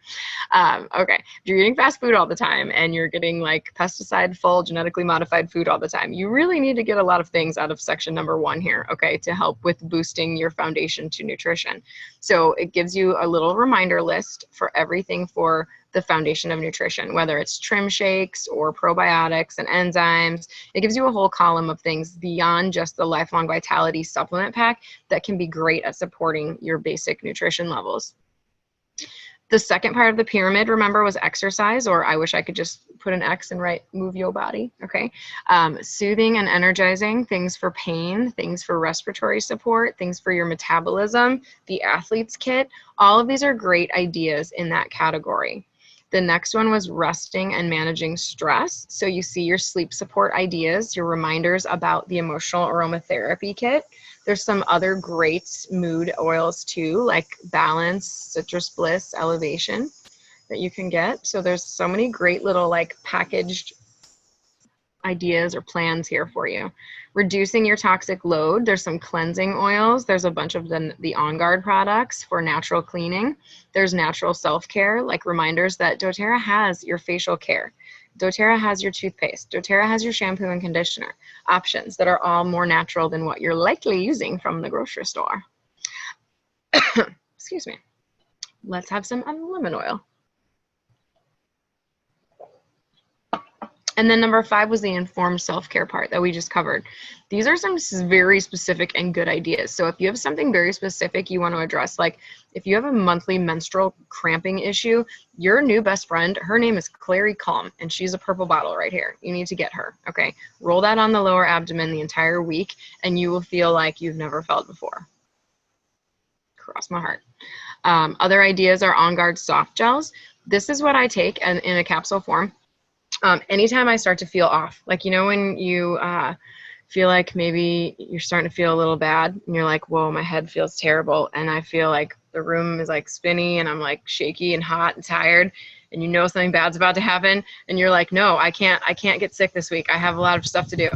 Okay, if you're eating fast food all the time and you're getting like pesticide-full, genetically modified food all the time, you really need to get a lot of things out of section number 1 here, okay, to help with boosting your foundation to nutrition. So it gives you a little reminder list for everything for the foundation of nutrition, whether it's trim shakes or probiotics and enzymes. It gives you a whole column of things beyond just the Lifelong Vitality supplement pack that can be great at supporting your basic nutrition levels. The second part of the pyramid, remember, was exercise, or I wish I could just put an X and write move your body, okay? Soothing and energizing, things for pain, things for respiratory support, things for your metabolism, the athlete's kit. All of these are great ideas in that category. The next one was resting and managing stress. So you see your sleep support ideas, your reminders about the emotional aromatherapy kit. There's some other great mood oils too, like Balance, Citrus Bliss, Elevation that you can get. So there's so many great little like packaged ideas or plans here for you. Reducing your toxic load. There's some cleansing oils. There's a bunch of the On Guard products for natural cleaning. There's natural self-care, like reminders that doTERRA has your facial care. doTERRA has your toothpaste. doTERRA has your shampoo and conditioner options that are all more natural than what you're likely using from the grocery store. Excuse me. Let's have some lemon oil. And then number 5 was the informed self-care part that we just covered. These are some very specific and good ideas. So if you have something very specific you want to address, like if you have a monthly menstrual cramping issue, your new best friend, her name is Clary Calm, and she's a purple bottle right here. You need to get her, okay? Roll that on the lower abdomen the entire week, and you will feel like you've never felt before. Cross my heart. Other ideas are On Guard soft gels. This is what I take in a capsule form. Anytime I start to feel off, like, you know, when you feel like maybe you're starting to feel a little bad and you're like, whoa, my head feels terrible. And I feel like the room is like spinny and I'm like shaky and hot and tired, and you know something bad's about to happen. And you're like, no, I can't get sick this week. I have a lot of stuff to do.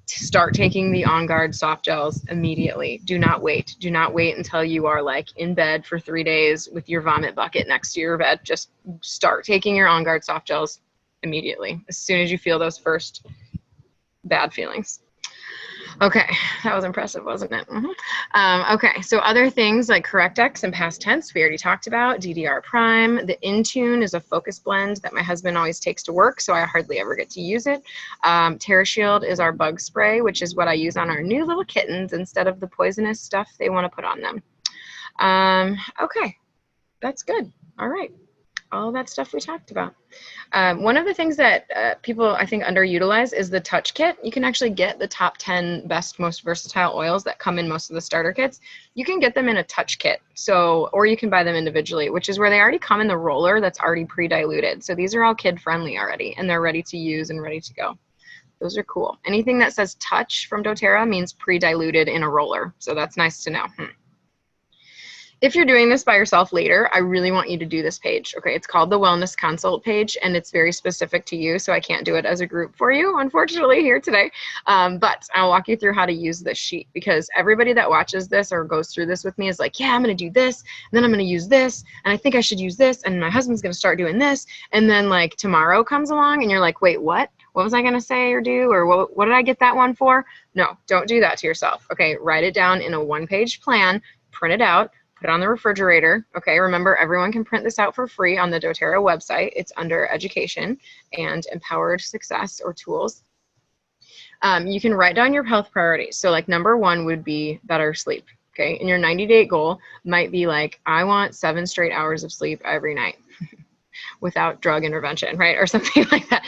Start taking the On Guard soft gels immediately. Do not wait. Do not wait until you are like in bed for 3 days with your vomit bucket next to your bed. Just start taking your On Guard soft gels immediately, as soon as you feel those first bad feelings. Okay, that was impressive, wasn't it? Okay, so other things like CorrectX and past tense, we already talked about. DDR Prime. The Intune is a focus blend that my husband always takes to work, so I hardly ever get to use it. TerraShield is our bug spray, which is what I use on our new little kittens instead of the poisonous stuff they want to put on them. Okay, that's good. All right. All that stuff we talked about. One of the things that people, I think, underutilize is the touch kit. You can actually get the top 10 best, most versatile oils that come in most of the starter kits. You can get them in a touch kit, or you can buy them individually, which is where they already come in the roller that's already pre-diluted. So these are all kid-friendly already, and they're ready to use and ready to go. Those are cool. Anything that says touch from doTERRA means pre-diluted in a roller. So that's nice to know. If you're doing this by yourself later, I really want you to do this page. Okay, it's called the Wellness Consult page, and it's very specific to you, so I can't do it as a group for you, unfortunately, here today. But I'll walk you through how to use this sheet, because everybody that watches this or goes through this with me is like, yeah, I'm going to do this, and then I'm going to use this, and I think I should use this, and my husband's going to start doing this, and then like tomorrow comes along, and you're like, wait, what? What was I going to say or do, or what did I get that one for? No, don't do that to yourself. Okay, write it down in a one-page plan, print it out, put it on the refrigerator. Okay, remember, everyone can print this out for free on the doTERRA website. It's under education and empowered success or tools. You can write down your health priorities. So like number one would be better sleep. Okay, and your 90-day goal might be like, I want 7 straight hours of sleep every night without drug intervention, right? Or something like that.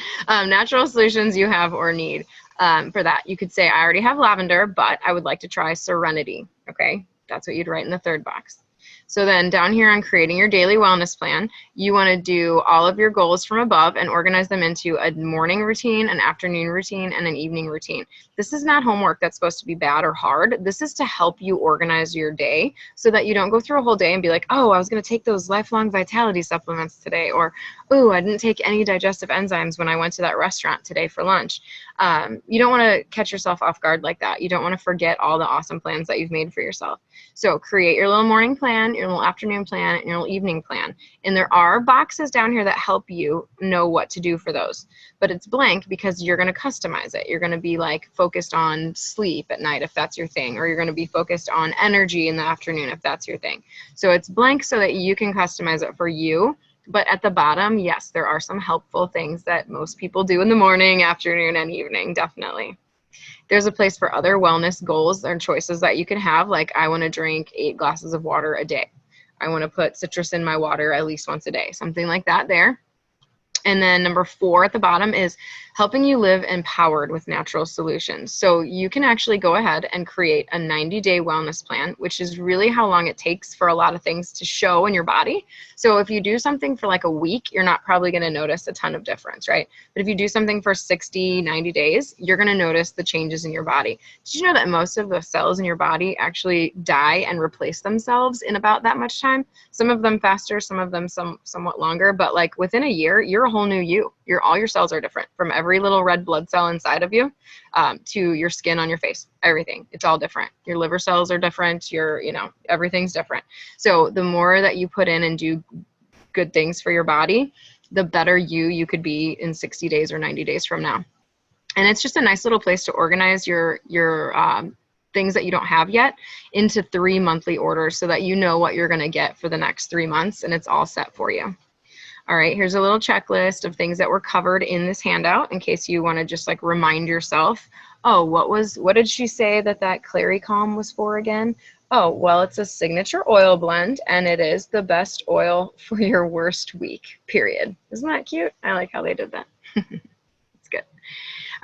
Natural solutions you have or need for that. You could say, I already have lavender, but I would like to try serenity. Okay, that's what you'd write in the third box. So then down here on creating your daily wellness plan, you want to do all of your goals from above and organize them into a morning routine, an afternoon routine, and an evening routine. This is not homework that's supposed to be bad or hard. This is to help you organize your day so that you don't go through a whole day and be like, oh, I was going to take those lifelong vitality supplements today, or, oh, I didn't take any digestive enzymes when I went to that restaurant today for lunch. You don't want to catch yourself off guard like that. You don't want to forget all the awesome plans that you've made for yourself. So create your little morning plan, your little afternoon plan, and your little evening plan. And there are boxes down here that help you know what to do for those. But it's blank because you're going to customize it. You're going to be like focused on sleep at night if that's your thing, or you're going to be focused on energy in the afternoon if that's your thing. So it's blank so that you can customize it for you. But at the bottom, yes, there are some helpful things that most people do in the morning, afternoon, and evening, definitely. There's a place for other wellness goals or choices that you can have, like I want to drink 8 glasses of water a day. I want to put citrus in my water at least once a day, something like that there. And then number 4 at the bottom is helping you live empowered with natural solutions. So you can actually go ahead and create a 90-day wellness plan, which is really how long it takes for a lot of things to show in your body. So if you do something for like a week, you're not probably going to notice a ton of difference, right? But if you do something for 60, 90 days, you're going to notice the changes in your body. Did you know that most of the cells in your body actually die and replace themselves in about that much time? Some of them faster, some of them somewhat longer, but like within a year, you're a whole new you. All your cells are different, from every little red blood cell inside of you to your skin on your face, everything. It's all different. Your liver cells are different. Everything's different. So the more that you put in and do good things for your body, the better you could be in 60 days or 90 days from now. And it's just a nice little place to organize your things that you don't have yet into 3 monthly orders so that you know what you're going to get for the next 3 months and it's all set for you. All right, here's a little checklist of things that were covered in this handout in case you want to just like remind yourself, oh, what did she say that Clary Calm was for again? Oh, well, it's a signature oil blend and it is the best oil for your worst week, period. Isn't that cute? I like how they did that. It's good.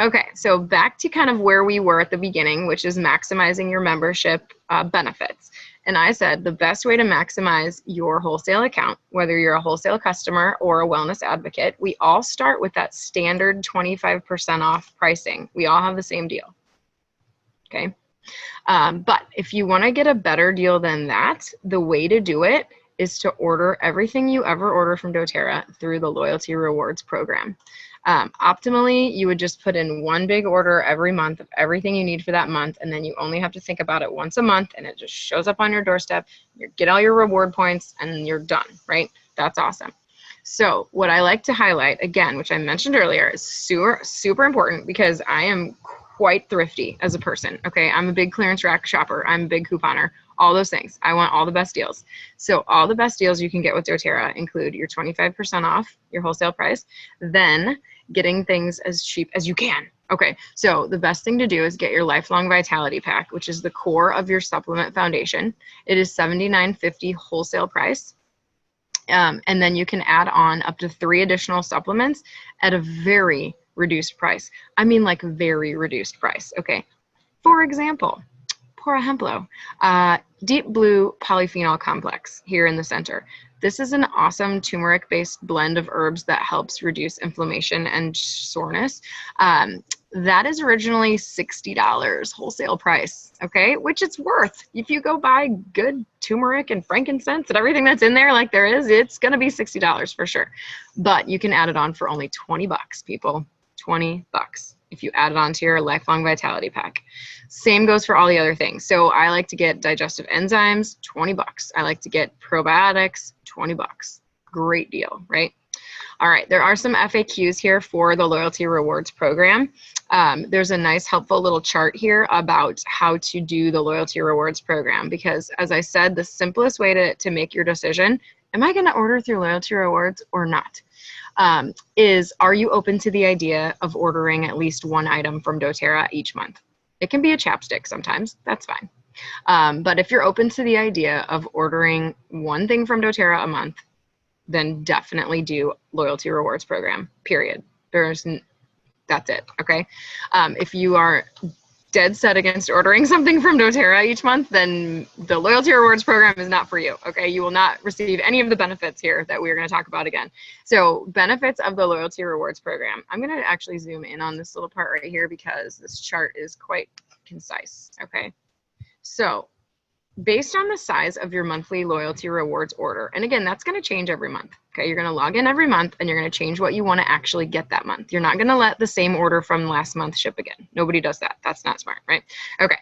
Okay, so back to kind of where we were at the beginning, which is maximizing your membership benefits. And I said the best way to maximize your wholesale account, whether you're a wholesale customer or a wellness advocate, we all start with that standard 25% off pricing. We all have the same deal. Okay. But if you want to get a better deal than that, the way to do it is to order everything you ever order from doTERRA through the Loyalty Rewards program. Optimally, you would just put in one big order every month of everything you need for that month, and then you only have to think about it once a month, and it just shows up on your doorstep. You get all your reward points, and you're done, right? That's awesome. So what I like to highlight, again, which I mentioned earlier, is super important because I am quite thrifty as a person, okay? I'm a big clearance rack shopper. I'm a big couponer, all those things. I want all the best deals. So all the best deals you can get with doTERRA include your 25% off your wholesale price, then getting things as cheap as you can. Okay, so the best thing to do is get your Lifelong Vitality Pack, which is the core of your supplement foundation. It is $79.50 wholesale price. And then you can add on up to 3 additional supplements at a very reduced price. I mean like very reduced price, okay? For example, por ejemplo, Deep Blue Polyphenol Complex here in the center. This is an awesome turmeric-based blend of herbs that helps reduce inflammation and soreness. That is originally $60 wholesale price, okay? Which it's worth. If you go buy good turmeric and frankincense and everything that's in there like there is, it's gonna be $60 for sure. But you can add it on for only 20 bucks, people. 20 bucks if you add it onto your Lifelong Vitality Pack. Same goes for all the other things. So I like to get digestive enzymes, 20 bucks. I like to get probiotics, 20 bucks. Great deal, right? All right, there are some FAQs here for the Loyalty Rewards program. There's a nice helpful little chart here about how to do the Loyalty Rewards program, because as I said, the simplest way to make your decision, am I gonna order through Loyalty Rewards or not, is, are you open to the idea of ordering at least one item from doTERRA each month? It can be a chapstick sometimes, that's fine. But if you're open to the idea of ordering one thing from doTERRA a month, then definitely do Loyalty Rewards program, period. That's it, okay? If you are dead set against ordering something from doTERRA each month, then the Loyalty Rewards program is not for you, okay? You will not receive any of the benefits here that we're gonna talk about again. So benefits of the Loyalty Rewards program. I'm gonna actually zoom in on this little part right here because this chart is quite concise, okay? So based on the size of your monthly Loyalty Rewards order, and again, that's going to change every month, okay? You're going to log in every month and you're going to change what you want to actually get that month. You're not going to let the same order from last month ship again. Nobody does that. That's not smart, right? Okay,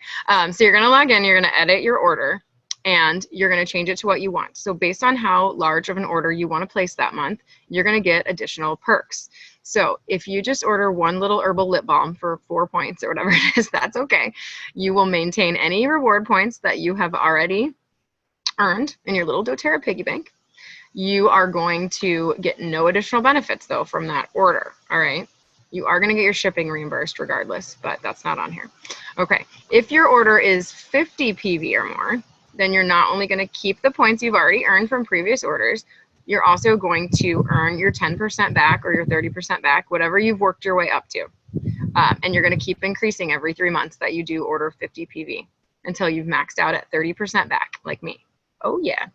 so you're going to log in, you're going to edit your order, and you're going to change it to what you want. So based on how large of an order you want to place that month, you're going to get additional perks. So if you just order one little herbal lip balm for 4 points or whatever it is, that's okay. You will maintain any reward points that you have already earned in your little doTERRA piggy bank. You are going to get no additional benefits though from that order, all right? You are going to get your shipping reimbursed regardless, but that's not on here. Okay, if your order is 50 PV or more, then you're not only going to keep the points you've already earned from previous orders, you're also going to earn your 10% back or your 30% back, whatever you've worked your way up to. And you're going to keep increasing every 3 months that you do order 50 PV until you've maxed out at 30% back, like me. Oh yeah.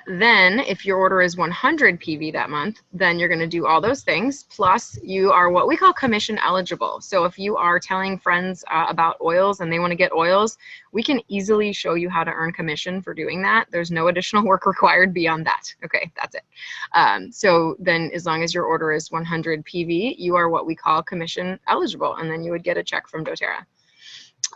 Then if your order is 100 PV that month, then you're going to do all those things. Plus you are what we call commission eligible. So if you are telling friends about oils and they want to get oils, we can easily show you how to earn commission for doing that. There's no additional work required beyond that. Okay, that's it. So then as long as your order is 100 PV, you are what we call commission eligible, and then you would get a check from doTERRA.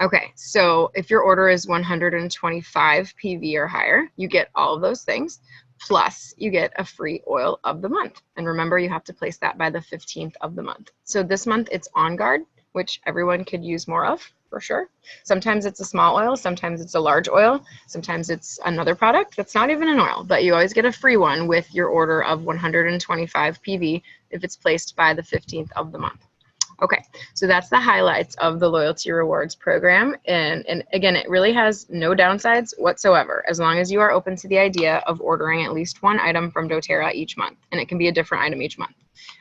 Okay, so if your order is 125 PV or higher, you get all of those things, plus you get a free oil of the month. And remember, you have to place that by the 15th of the month. So this month it's On Guard, which everyone could use more of, for sure. Sometimes it's a small oil, sometimes it's a large oil, sometimes it's another product that's not even an oil, but you always get a free one with your order of 125 PV if it's placed by the 15th of the month. Okay, so that's the highlights of the Loyalty Rewards program. And again, it really has no downsides whatsoever, as long as you are open to the idea of ordering at least one item from doTERRA each month. And it can be a different item each month.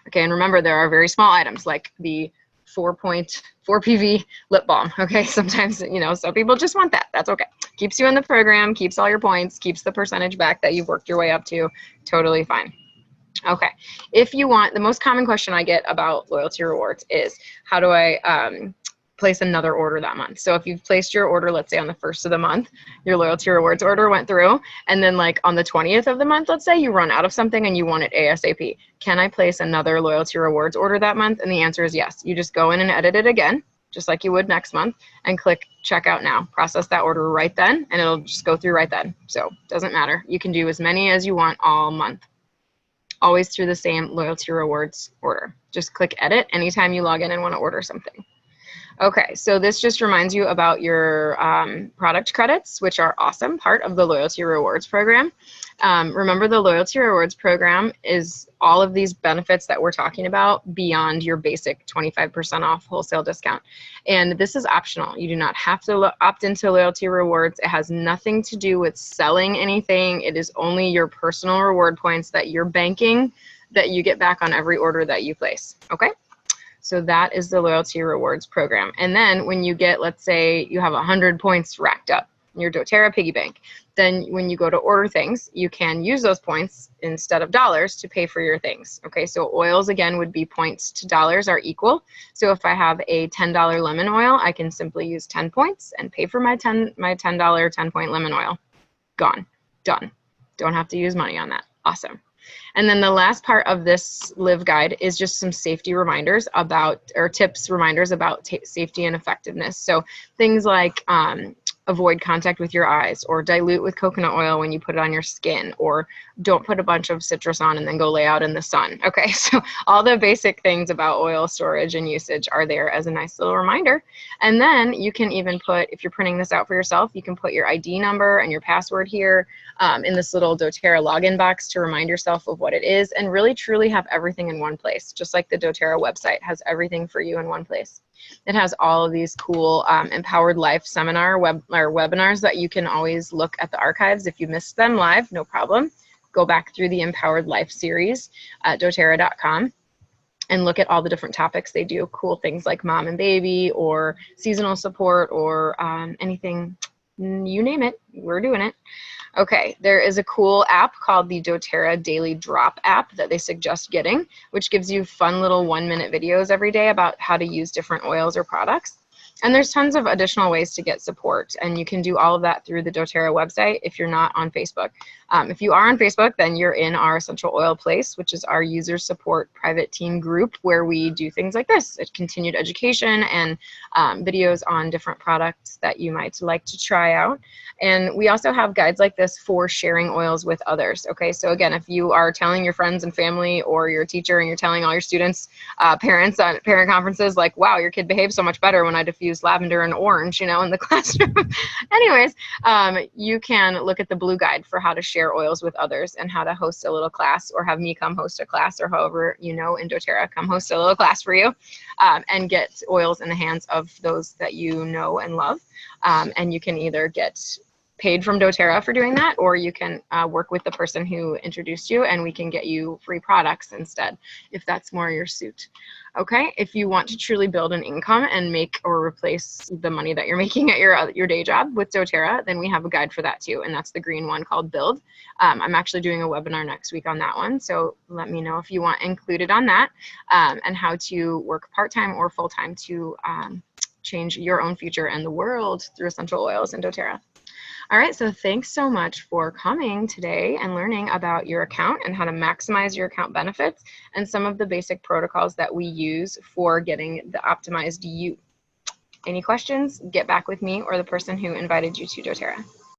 Okay, and remember, there are very small items like the 4 PV lip balm. Okay, sometimes, you know, some people just want that. That's okay. Keeps you in the program, keeps all your points, keeps the percentage back that you've worked your way up to. Totally fine. Okay, if you want, the most common question I get about Loyalty Rewards is, how do I place another order that month? So if you've placed your order, let's say on the 1st of the month, your Loyalty Rewards order went through, and then like on the 20th of the month, let's say you run out of something and you want it ASAP. Can I place another Loyalty Rewards order that month? And the answer is yes. You just go in and edit it again, just like you would next month, and click checkout now. Process that order right then, and it'll just go through right then. So it doesn't matter. You can do as many as you want all month. Always through the same Loyalty Rewards order. Just click edit anytime you log in and want to order something. Okay, so this just reminds you about your product credits, which are awesome, part of the Loyalty Rewards program. Remember, the Loyalty Rewards program is all of these benefits that we're talking about beyond your basic 25% off wholesale discount. And this is optional. You do not have to opt into Loyalty Rewards. It has nothing to do with selling anything. It is only your personal reward points that you're banking that you get back on every order that you place, okay? So that is the Loyalty Rewards program. And then when you get, let's say you have 100 points racked up, your doTERRA piggy bank. Then when you go to order things, you can use those points instead of dollars to pay for your things. Okay, so oils again would be points to dollars are equal. So if I have a $10 lemon oil, I can simply use 10 points and pay for my $10 10-point lemon oil. Gone, done. Don't have to use money on that. Awesome. And then the last part of this live guide is just some safety reminders about, or tips, reminders about safety and effectiveness. So things like avoid contact with your eyes, or dilute with coconut oil when you put it on your skin, or don't put a bunch of citrus on and then go lay out in the sun. Okay, so all the basic things about oil storage and usage are there as a nice little reminder. And then you can even put, if you're printing this out for yourself, you can put your ID number and your password here in this little doTERRA login box to remind yourself of what it is, and really truly have everything in one place, just like the doTERRA website has everything for you in one place. It has all of these cool Empowered Life seminar webinars that you can always look at the archives. If you missed them live, no problem. Go back through the Empowered Life series at doTERRA.com and look at all the different topics they do. Cool things like mom and baby, or seasonal support, or anything, you name it, we're doing it. Okay, there is a cool app called the doTERRA Daily Drop app that they suggest getting, which gives you fun little 1-minute videos every day about how to use different oils or products. And there's tons of additional ways to get support, and you can do all of that through the doTERRA website if you're not on Facebook. If you are on Facebook, then you're in our Essential Oil Place, which is our user support private team group where we do things like this, continued education and videos on different products that you might like to try out. And we also have guides like this for sharing oils with others. Okay, so again, if you are telling your friends and family, or your teacher, and you're telling all your students, parents at parent conferences, like, wow, your kid behaved so much better when I diffused lavender and orange, you know, in the classroom. Anyways, you can look at the blue guide for how to share oils with others and how to host a little class, or have me come host a class, or however, you know, in doTERRA, come host a little class for you, and get oils in the hands of those that you know and love. And you can either get paid from doTERRA for doing that, or you can work with the person who introduced you and we can get you free products instead, if that's more your suit. Okay, if you want to truly build an income and make or replace the money that you're making at your day job with doTERRA, then we have a guide for that too, and that's the green one called Build. I'm actually doing a webinar next week on that one, so let me know if you want included on that, and how to work part-time or full-time to change your own future and the world through essential oils and doTERRA. All right, so thanks so much for coming today and learning about your account and how to maximize your account benefits and some of the basic protocols that we use for getting the optimized you. Any questions? Get back with me or the person who invited you to doTERRA.